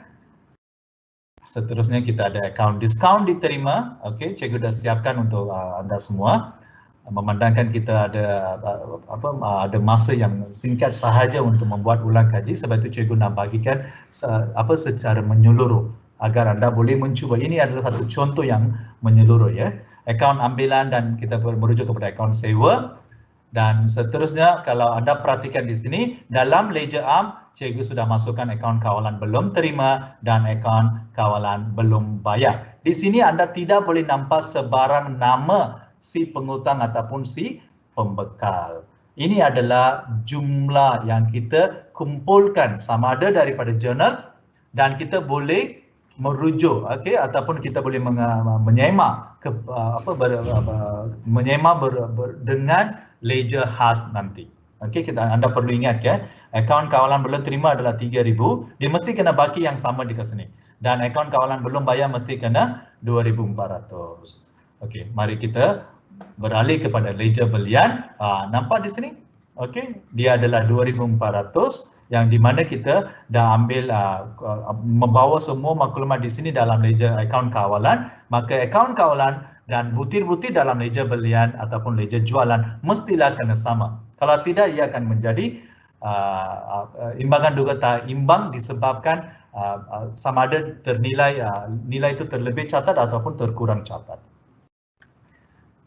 B: Seterusnya kita ada akaun diskaun diterima. Okey, cikgu dah siapkan untuk anda semua. Memandangkan kita ada masa yang singkat sahaja untuk membuat ulang kaji, sebab itu cikgu nak bagikan secara menyeluruh agar anda boleh mencuba. Ini adalah satu contoh yang menyeluruh ya. Akaun ambilan dan kita merujuk kepada akaun sewa. Dan seterusnya kalau anda perhatikan di sini, dalam ledger arm, cikgu sudah masukkan akaun kawalan belum terima dan akaun kawalan belum bayar. Di sini anda tidak boleh nampak sebarang nama si penghutang ataupun si pembekal. Ini adalah jumlah yang kita kumpulkan sama ada daripada jurnal dan kita boleh merujuk, okey, ataupun kita boleh menyemak dengan ledger khas nanti. Okey, anda perlu ingat ya, akaun kawalan belum terima adalah 3,000, dia mesti kena baki yang sama di sini. Dan akaun kawalan belum bayar mesti kena 2,400. Okey, mari kita beralih kepada ledger belian. Nampak di sini? Okey, dia adalah 2,400 yang di mana kita dah ambil membawa semua maklumat di sini dalam ledger akaun kawalan, maka akaun kawalan dan butir-butir dalam ledger belian ataupun ledger jualan mestilah kena sama. Kalau tidak, ia akan menjadi imbangan duga tak imbang disebabkan sama ada ternilai nilai itu terlebih catat ataupun terkurang catat.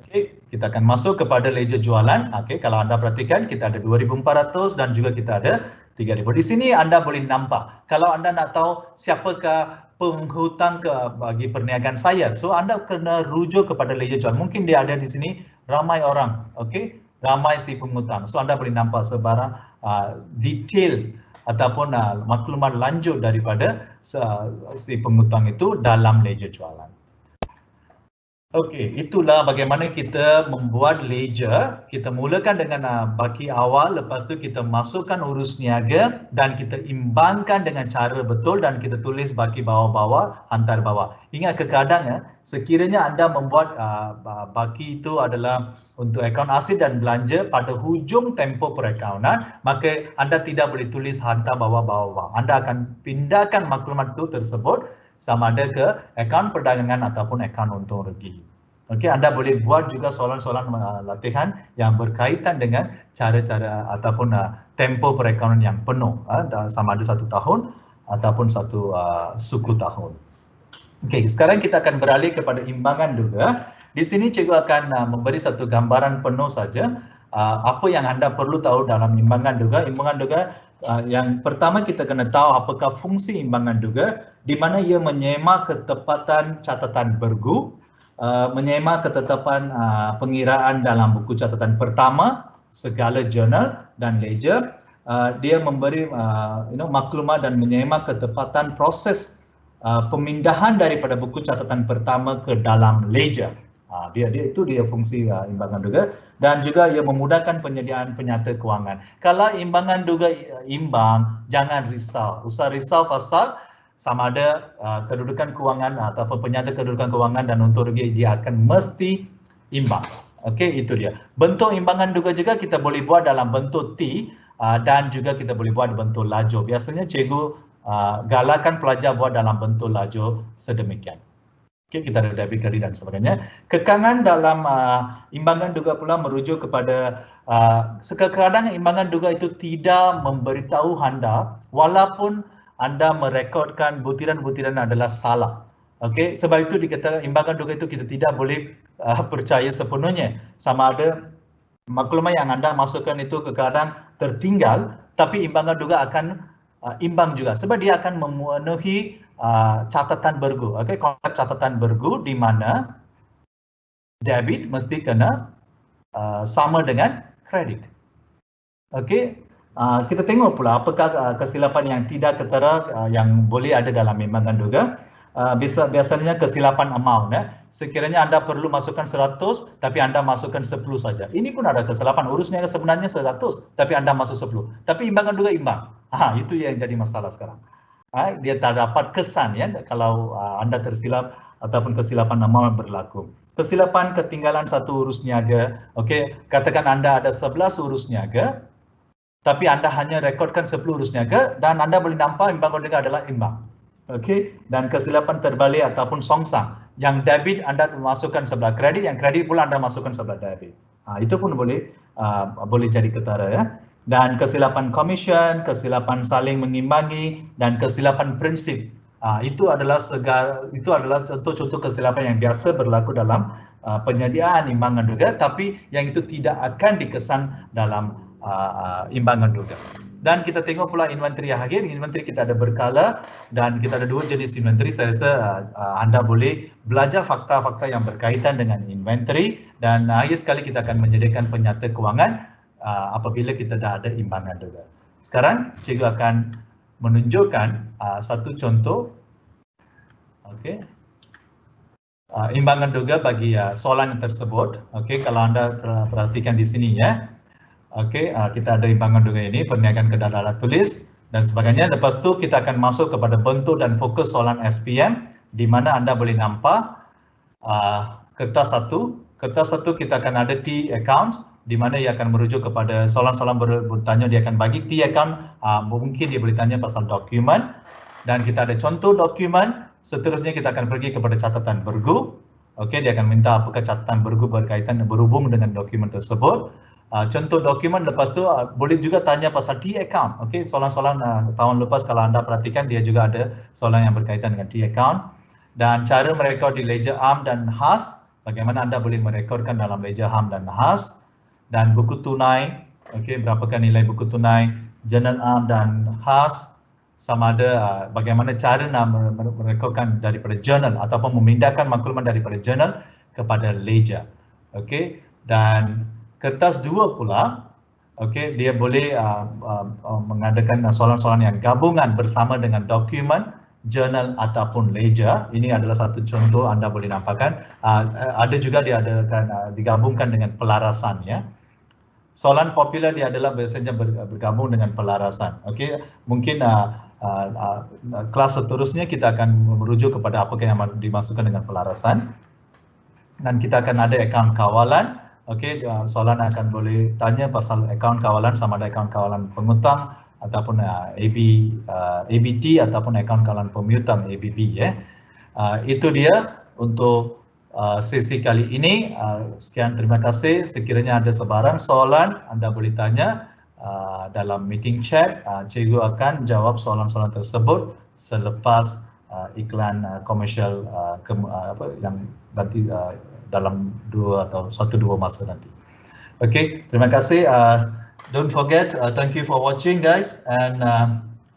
B: Okey, kita akan masuk kepada ledger jualan. Okey, kalau anda perhatikan kita ada 2,400 dan juga kita ada 3,000. Di sini anda boleh nampak. Kalau anda nak tahu siapakah penghutang bagi perniagaan saya, so anda kena rujuk kepada ledger jualan. Mungkin dia ada di sini ramai orang, okey, ramai si penghutang. So anda boleh nampak sebarang detail ataupun maklumat lanjut daripada si penghutang itu dalam ledger jualan. Okey, itulah bagaimana kita membuat ledger. Kita mulakan dengan baki awal, lepas tu kita masukkan urus niaga dan kita imbangkan dengan cara betul dan kita tulis baki bawah-bawah, hantar bawah. Ingat kadang sekiranya anda membuat baki itu adalah untuk akaun asid dan belanja pada hujung tempoh perakaunan, maka anda tidak boleh tulis hantar bawah-bawah. Anda akan pindahkan maklumat itu tersebut sama ada ke akaun perdagangan ataupun akaun untung rugi. Okey, anda boleh buat juga soalan-soalan latihan yang berkaitan dengan cara-cara ataupun tempoh perakaunan yang penuh, sama ada 1 tahun ataupun 1 suku tahun. Okey, sekarang kita akan beralih kepada imbangan duga. Di sini cikgu akan memberi satu gambaran penuh saja apa yang anda perlu tahu dalam imbangan duga. Imbangan duga yang pertama kita kena tahu apakah fungsi imbangan duga, di mana ia menyemak ketepatan catatan bergu, menyemak ketetapan pengiraan dalam buku catatan pertama segala jurnal dan ledger. Dia memberi maklumat dan menyemak ketepatan proses pemindahan daripada buku catatan pertama ke dalam ledger. Dia fungsi imbangan duga, dan juga ia memudahkan penyediaan penyata kewangan. Kalau imbangan duga imbang, jangan risau. Usah risau pasal sama ada kedudukan kewangan ataupun penyata kedudukan kewangan dan untung rugi, dia akan mesti imbang. Okey, itu dia. Bentuk imbangan duga juga kita boleh buat dalam bentuk T dan juga kita boleh buat bentuk lajur. Biasanya cikgu galakkan pelajar buat dalam bentuk lajur sedemikian. Okay, kita ada debit, kredit dan sebagainya. Kekangan dalam imbangan duga pula merujuk kepada kadang-kadang imbangan duga itu tidak memberitahu anda walaupun anda merekodkan butiran-butiran adalah salah. Okey, sebab itu dikatakan imbangan duga itu kita tidak boleh percaya sepenuhnya. Sama ada maklumat yang anda masukkan itu kadang tertinggal, tapi imbangan duga akan imbang juga sebab dia akan memenuhi catatan bergu. Okey, konsep catatan bergu di mana debit mesti kena sama dengan kredit. Okey, kita tengok pula apakah kesilapan yang tidak ketara yang boleh ada dalam imbangan duga. Biasanya kesilapan amount. Sekiranya anda perlu masukkan 100 tapi anda masukkan 10 saja. Ini pun ada kesilapan. Urusnya sebenarnya 100 tapi anda masuk 10. Tapi imbangan duga imbang. Itu yang jadi masalah sekarang. Dia tak dapat kesan ya kalau anda tersilap ataupun kesilapan amount berlaku. Kesilapan ketinggalan satu urus niaga. Okey, katakan anda ada 11 urus niaga tapi anda hanya rekodkan 10 urus niaga dan anda boleh nampak imbangan duga adalah imbang. Okey, dan kesilapan terbalik ataupun songsang. Yang debit anda masukkan sebelah kredit, yang kredit pula anda masukkan sebelah debit. Itu pun boleh jadi ketara ya. Dan kesilapan commission, kesilapan saling mengimbangi dan kesilapan prinsip. Itu adalah contoh-contoh kesilapan yang biasa berlaku dalam penyediaan imbangan duga, tapi yang itu tidak akan dikesan dalam imbangan duga. Dan kita tengok pula inventory akhir. Inventory kita ada berkala dan kita ada dua jenis inventory. Saya rasa anda boleh belajar fakta-fakta yang berkaitan dengan inventory, dan akhir sekali kita akan menyediakan penyata kewangan apabila kita dah ada imbangan duga. Sekarang cikgu akan menunjukkan satu contoh. Okey. Imbangan duga bagi soalan tersebut. Okey, kalau anda perhatikan di sini ya. Okey, kita ada imbangan duga ini, perniagaan kedai alat tulis dan sebagainya. Lepas tu kita akan masuk kepada bentuk dan fokus soalan SPM, di mana anda boleh nampak kertas satu. Kertas satu kita akan ada T account, di mana ia akan merujuk kepada soalan-soalan bertanya. Dia akan bagi T account, mungkin dia boleh tanya pasal dokumen, dan kita ada contoh dokumen. Seterusnya kita akan pergi kepada catatan bergu. Okey, dia akan minta apakah catatan bergu berhubung dengan dokumen tersebut. Contoh dokumen, lepas tu boleh juga tanya pasal T account. Okey, soalan-soalan tahun lepas kalau anda perhatikan dia juga ada soalan yang berkaitan dengan T account. Dan cara merekod di ledger am dan khas, bagaimana anda boleh merekodkan dalam ledger am dan khas. Dan buku tunai, okey, berapakah nilai buku tunai, jurnal am dan khas, sama ada bagaimana cara nak merekodkan daripada jurnal ataupun memindahkan maklumat daripada jurnal kepada ledger. Okey, dan kertas dua pula, okey, dia boleh mengadakan soalan-soalan yang gabungan bersama dengan dokumen, jurnal ataupun ledger. Ini adalah satu contoh anda boleh nampakkan. Ada juga dia adakan digabungkan dengan pelarasan ya. Soalan popular dia adalah biasanya bergabung dengan pelarasan. Okey, mungkin kelas seterusnya kita akan merujuk kepada apakah yang dimasukkan dengan pelarasan. Dan kita akan ada akaun kawalan. Okey, soalan akan boleh tanya pasal akaun kawalan, sama ada akaun kawalan pengutang ataupun ABT ataupun akaun kawalan pemihutang ABB ya. Itu dia untuk sesi kali ini. Sekian, terima kasih. Sekiranya ada sebarang soalan anda boleh tanya dalam meeting chat. Cikgu akan jawab soalan-soalan tersebut selepas iklan komersial yang nanti dalam 2 atau 1-2 masa nanti. Okay, terima kasih. Don't forget, thank you for watching guys, and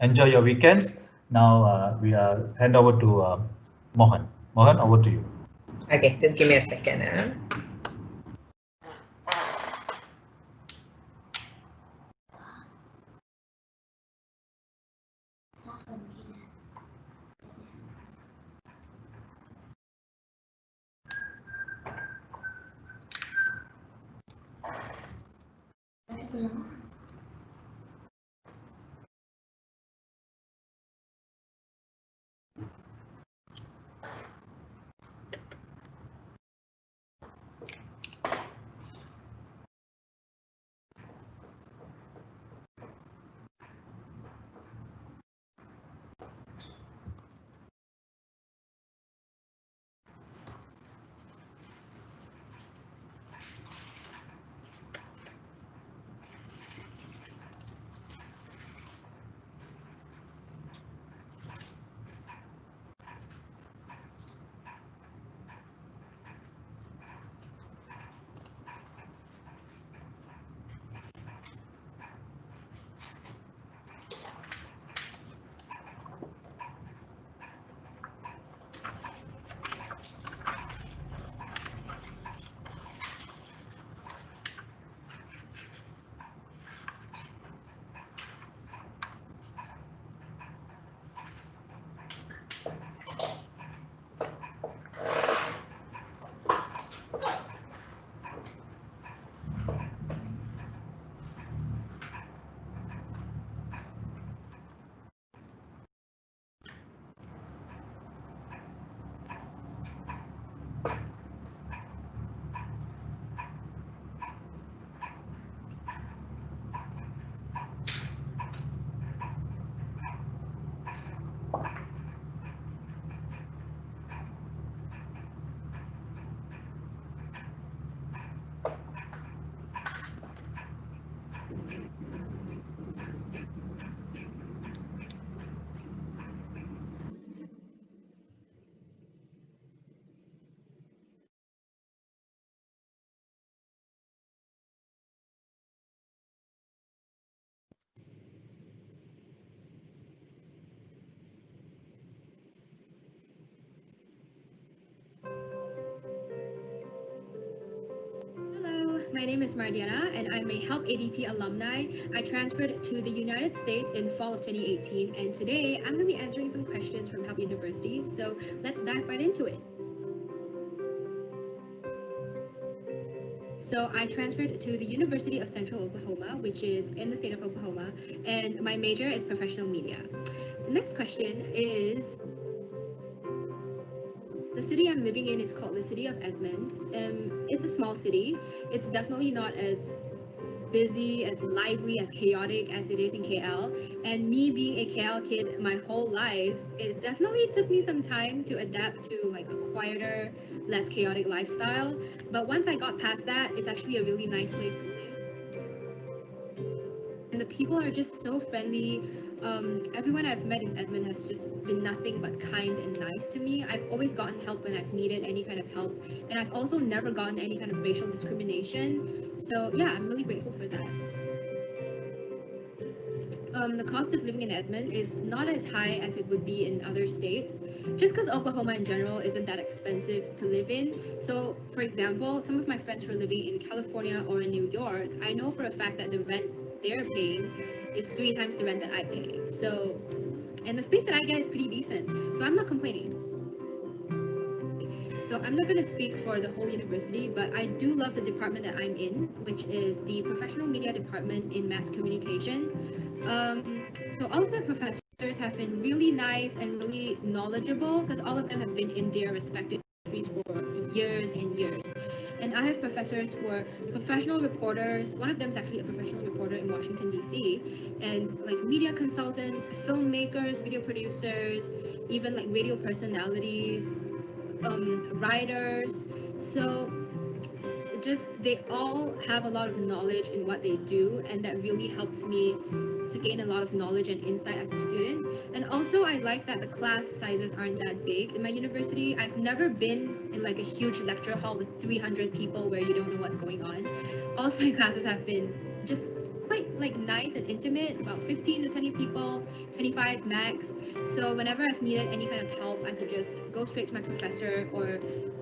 B: enjoy your weekends. Now we hand over to Mohan. Mohan, over to you.
A: Okay, just give me a second.
D: my name is Mardiana, and I'm a Help ADP alumni. I transferred to the United States in fall of 2018, and today I'm going to be answering some questions from Help University. So let's dive right into it. So I transferred to the University of Central Oklahoma, which is in the state of Oklahoma, and my major is professional media. The next question is, the city I'm living in is called the city of Edmond. It's a small city. It's definitely not as busy, as lively, as chaotic as it is in KL. And me being a KL kid my whole life, it definitely took me some time to adapt to like a quieter, less chaotic lifestyle. But once I got past that, it's actually a really nice place to live. And the people are just so friendly. Everyone I've met in Edmond has just been nothing but kind and nice to me. I've always gotten help when I've needed any kind of help, and I've also never gotten any kind of racial discrimination. So yeah, I'm really grateful for that. The cost of living in Edmond is not as high as it would be in other states, just because Oklahoma in general isn't that expensive to live in. So, for example, some of my friends who are living in California or in New York, I know for a fact that the rent they're paying is 3 times the rent that I pay. So, and the space that I get is pretty decent. So I'm not complaining. So I'm not going to speak for the whole university, but I do love the department that I'm in, which is the professional media department in mass communication. So all of my professors have been really nice and really knowledgeable because all of them have been in their respective industries for years and years. And I have professors who are professional reporters. One of them is actually a professional reporter in Washington, D.C. And like media consultants, filmmakers, video producers, even like radio personalities, writers. So just they all have a lot of knowledge in what they do, and that really helps me to gain a lot of knowledge and insight as a student. And also I like that the class sizes aren't that big in my university. I've never been in like a huge lecture hall with 300 people where you don't know what's going on. All of my classes have been just quite like nice and intimate, about 15 to 20 people, 25 max. So whenever I've needed any kind of help, I could just go straight to my professor or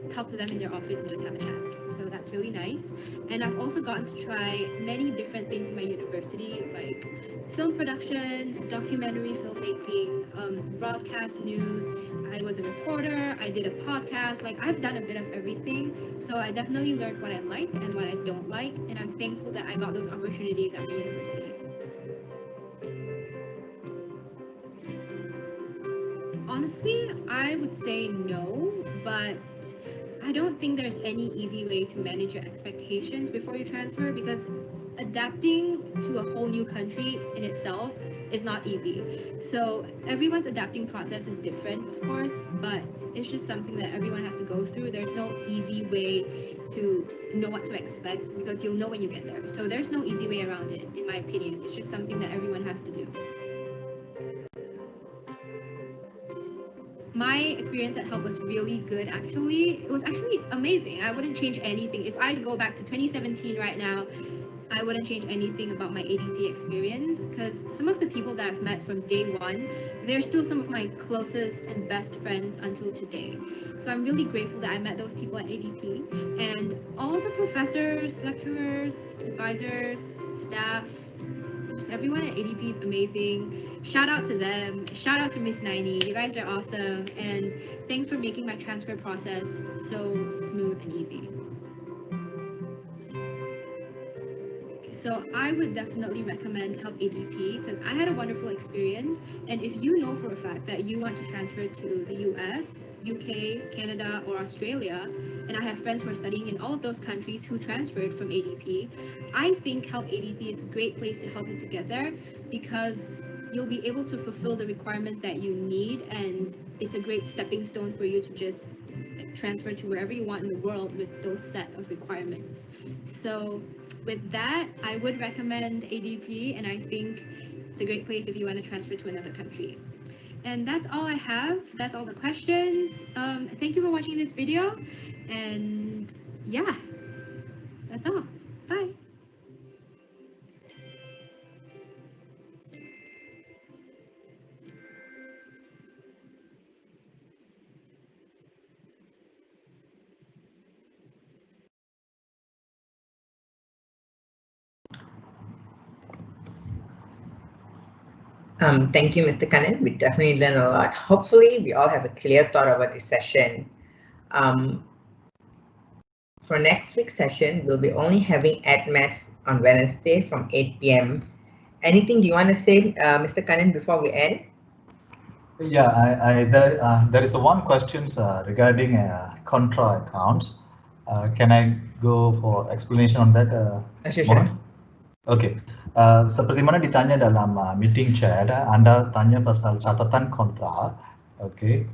D: talk to them in their office and just have a chat. So that's really nice. And I've also gotten to try many different things in my university, like film production, documentary filmmaking, broadcast news. I was a reporter, I did a podcast, like I've done a bit of everything. So I definitely learned what I like and what I don't like, and I'm thankful that I got those opportunities at the university. Honestly, I would say no, but I don't think there's any easy way to manage your expectations before you transfer, because adapting to a whole new country in itself is not easy. So everyone's adapting process is different, of course, but it's just something that everyone has to go through. There's no easy way to know what to expect because you'll know when you get there. So there's no easy way around it, in my opinion. It's just something that everyone has to do. My experience at Help was really good, actually. It was actually amazing. I wouldn't change anything. If I go back to 2017 right now, I wouldn't change anything about my ADP experience, because some of the people that I've met from day one, they're still some of my closest and best friends until today. So I'm really grateful that I met those people at ADP. And all the professors, lecturers, advisors, staff, just everyone at ADP is amazing. Shout out to them. Shout out to Miss 90. You guys are awesome. And thanks for making my transfer process so smooth and easy. So I would definitely recommend Help ADP because I had a wonderful experience. And if you know for a fact that you want to transfer to the US, UK, Canada, or Australia, and I have friends who are studying in all of those countries who transferred from ADP, I think Help ADP is a great place to help you to get there because you'll be able to fulfill the requirements that you need, and it's a great stepping stone for you to just transfer to wherever you want in the world with those set of requirements. So with that, I would recommend ADP, and I think it's a great place if you want to transfer to another country. And that's all I have. That's all the questions. Thank you for watching this video, and yeah, that's all. Bye.
A: Thank you, Mr. Kannan. We definitely learned a lot. Hopefully, we all have a clear thought about this session. For next week's session, we'll be only having AdMaths on Wednesday from 8 p.m. Anything do you want to say, Mr. Kannan, before we end?
B: Yeah, there is one question regarding contra accounts. Can I go for explanation on that?
A: Sure.
B: Okay. Seperti mana ditanya dalam meeting chat, Anda tanya pasal catatan kontra. Okay.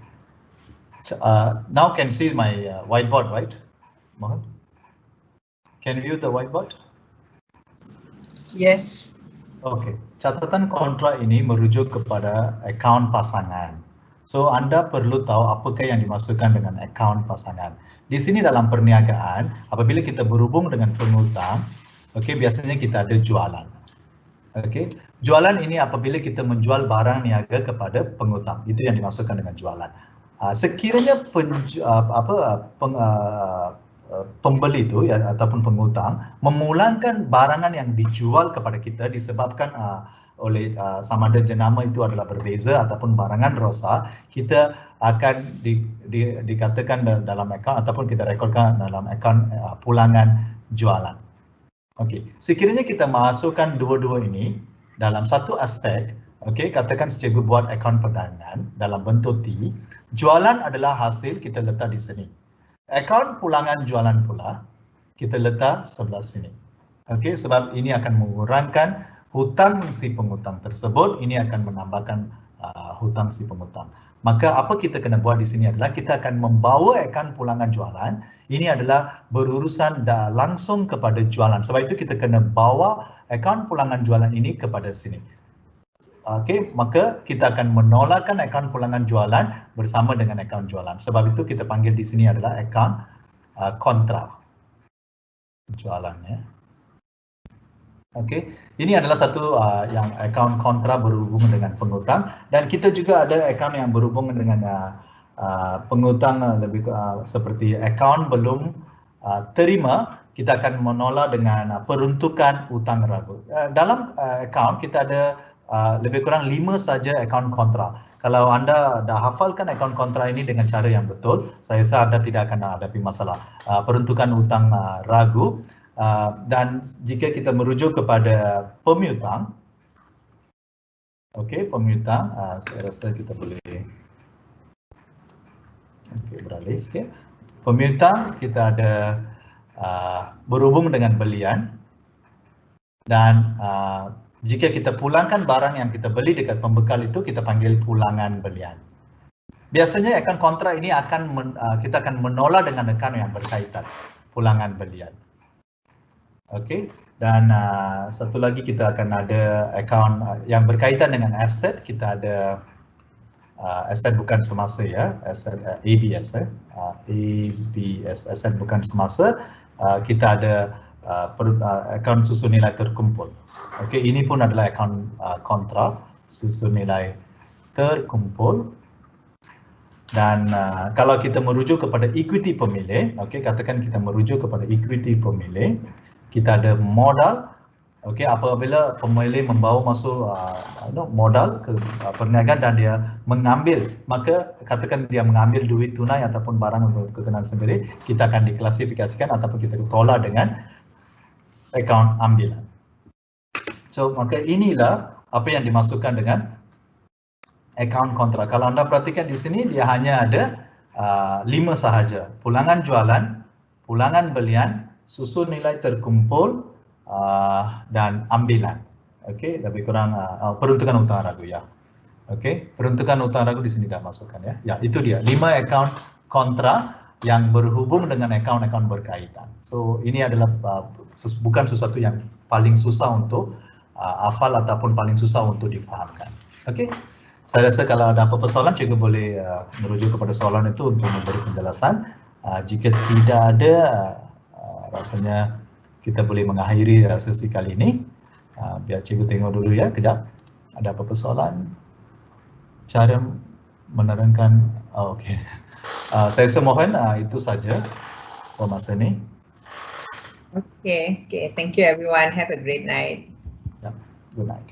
B: Now can see my whiteboard, right? Mohan? Can you view the whiteboard?
C: Yes.
B: Okay. Catatan kontra ini merujuk kepada akaun pasangan. So Anda perlu tahu apakah yang dimaksudkan dengan akaun pasangan. Di sini dalam perniagaan, apabila kita berhubung dengan pengutang, okay, biasanya kita ada jualan. Okay. Jualan ini apabila kita menjual barang niaga kepada pengutang, itu yang dimaksudkan dengan jualan. Sekiranya pembeli itu ya, ataupun pengutang memulangkan barangan yang dijual kepada kita disebabkan oleh sama ada jenama itu adalah berbeza ataupun barangan rosak, kita akan dikatakan dalam akaun ataupun kita rekodkan dalam akaun pulangan jualan. Okey, sekiranya kita masukkan dua-dua ini dalam satu aspek, okey, katakan cikgu buat akaun perdagangan dalam bentuk T, jualan adalah hasil kita letak di sini. Akaun pulangan jualan pula kita letak sebelah sini. Okey, sebab ini akan mengurangkan hutang si pengutang tersebut, ini akan menambahkan hutang si pengutang. Maka apa kita kena buat di sini adalah kita akan membawa akaun pulangan jualan. Ini adalah berurusan langsung kepada jualan. Sebab itu kita kena bawa akaun pulangan jualan ini kepada sini. Okey, maka kita akan menolakkan akaun pulangan jualan bersama dengan akaun jualan. Sebab itu kita panggil di sini adalah akaun kontra jualan ya. Okey, ini adalah satu yang akaun kontra berhubungan dengan pengutang, dan kita juga ada akaun yang berhubungan dengan pengutang lebih seperti akaun belum terima, kita akan menolak dengan peruntukan hutang ragu. Dalam akaun kita ada lebih kurang 5 saja akaun kontra. Kalau anda dah hafalkan akaun kontra ini dengan cara yang betul, saya rasa anda tidak akan hadapi masalah peruntukan hutang ragu. Dan jika kita merujuk kepada pemiutang, okey, pemiutang, saya rasa kita boleh beralih sikit. Pemiutang kita ada berhubung dengan belian, dan jika kita pulangkan barang yang kita beli dekat pembekal itu, kita panggil pulangan belian. Biasanya akaun kontra ini kita akan menolak dengan akaun yang berkaitan, pulangan belian. Okey, dan satu lagi kita akan ada akaun yang berkaitan dengan aset. Kita ada aset bukan semasa ya, aset ABS ABS, aset bukan semasa. Kita ada akaun susun nilai terkumpul. Okey, ini pun adalah akaun kontra, susun nilai terkumpul. Dan kalau kita merujuk kepada equity pemilik, okey, katakan kita merujuk kepada equity pemilik, kita ada modal. Okey, apabila pemilik membawa masuk modal ke perniagaan dan dia mengambil, maka katakan dia mengambil duit tunai ataupun barang untuk kekenaan sendiri, kita akan diklasifikasikan ataupun kita tolak dengan akaun ambilan. So, maka inilah apa yang dimasukkan dengan akaun kontra. Kalau anda perhatikan di sini, dia hanya ada 5 sahaja. Pulangan jualan, pulangan belian, susun nilai terkumpul, dan ambilan. Okey, lebih kurang peruntukan hutang ragu ya. Okey, peruntukan hutang ragu di sini dah masukkan ya. Ya, itu dia 5 akaun kontra yang berhubung dengan akaun-akaun berkaitan. So, ini adalah bukan sesuatu yang paling susah untuk hafal ataupun paling susah untuk difahamkan. Okey. Saya rasa kalau ada apa-apa soalan, cikgu boleh merujuk kepada soalan itu untuk memberi penjelasan. Jika tidak ada, rasanya kita boleh mengakhiri sesi kali ini. Biar cikgu tengok dulu ya, kejap. Ada apa-apa soalan? Cara menerangkan, okey. Saya rasa mohon itu saja untuk masa ini.
A: Okay, thank you everyone. Have a great night.
B: Yeah, good night.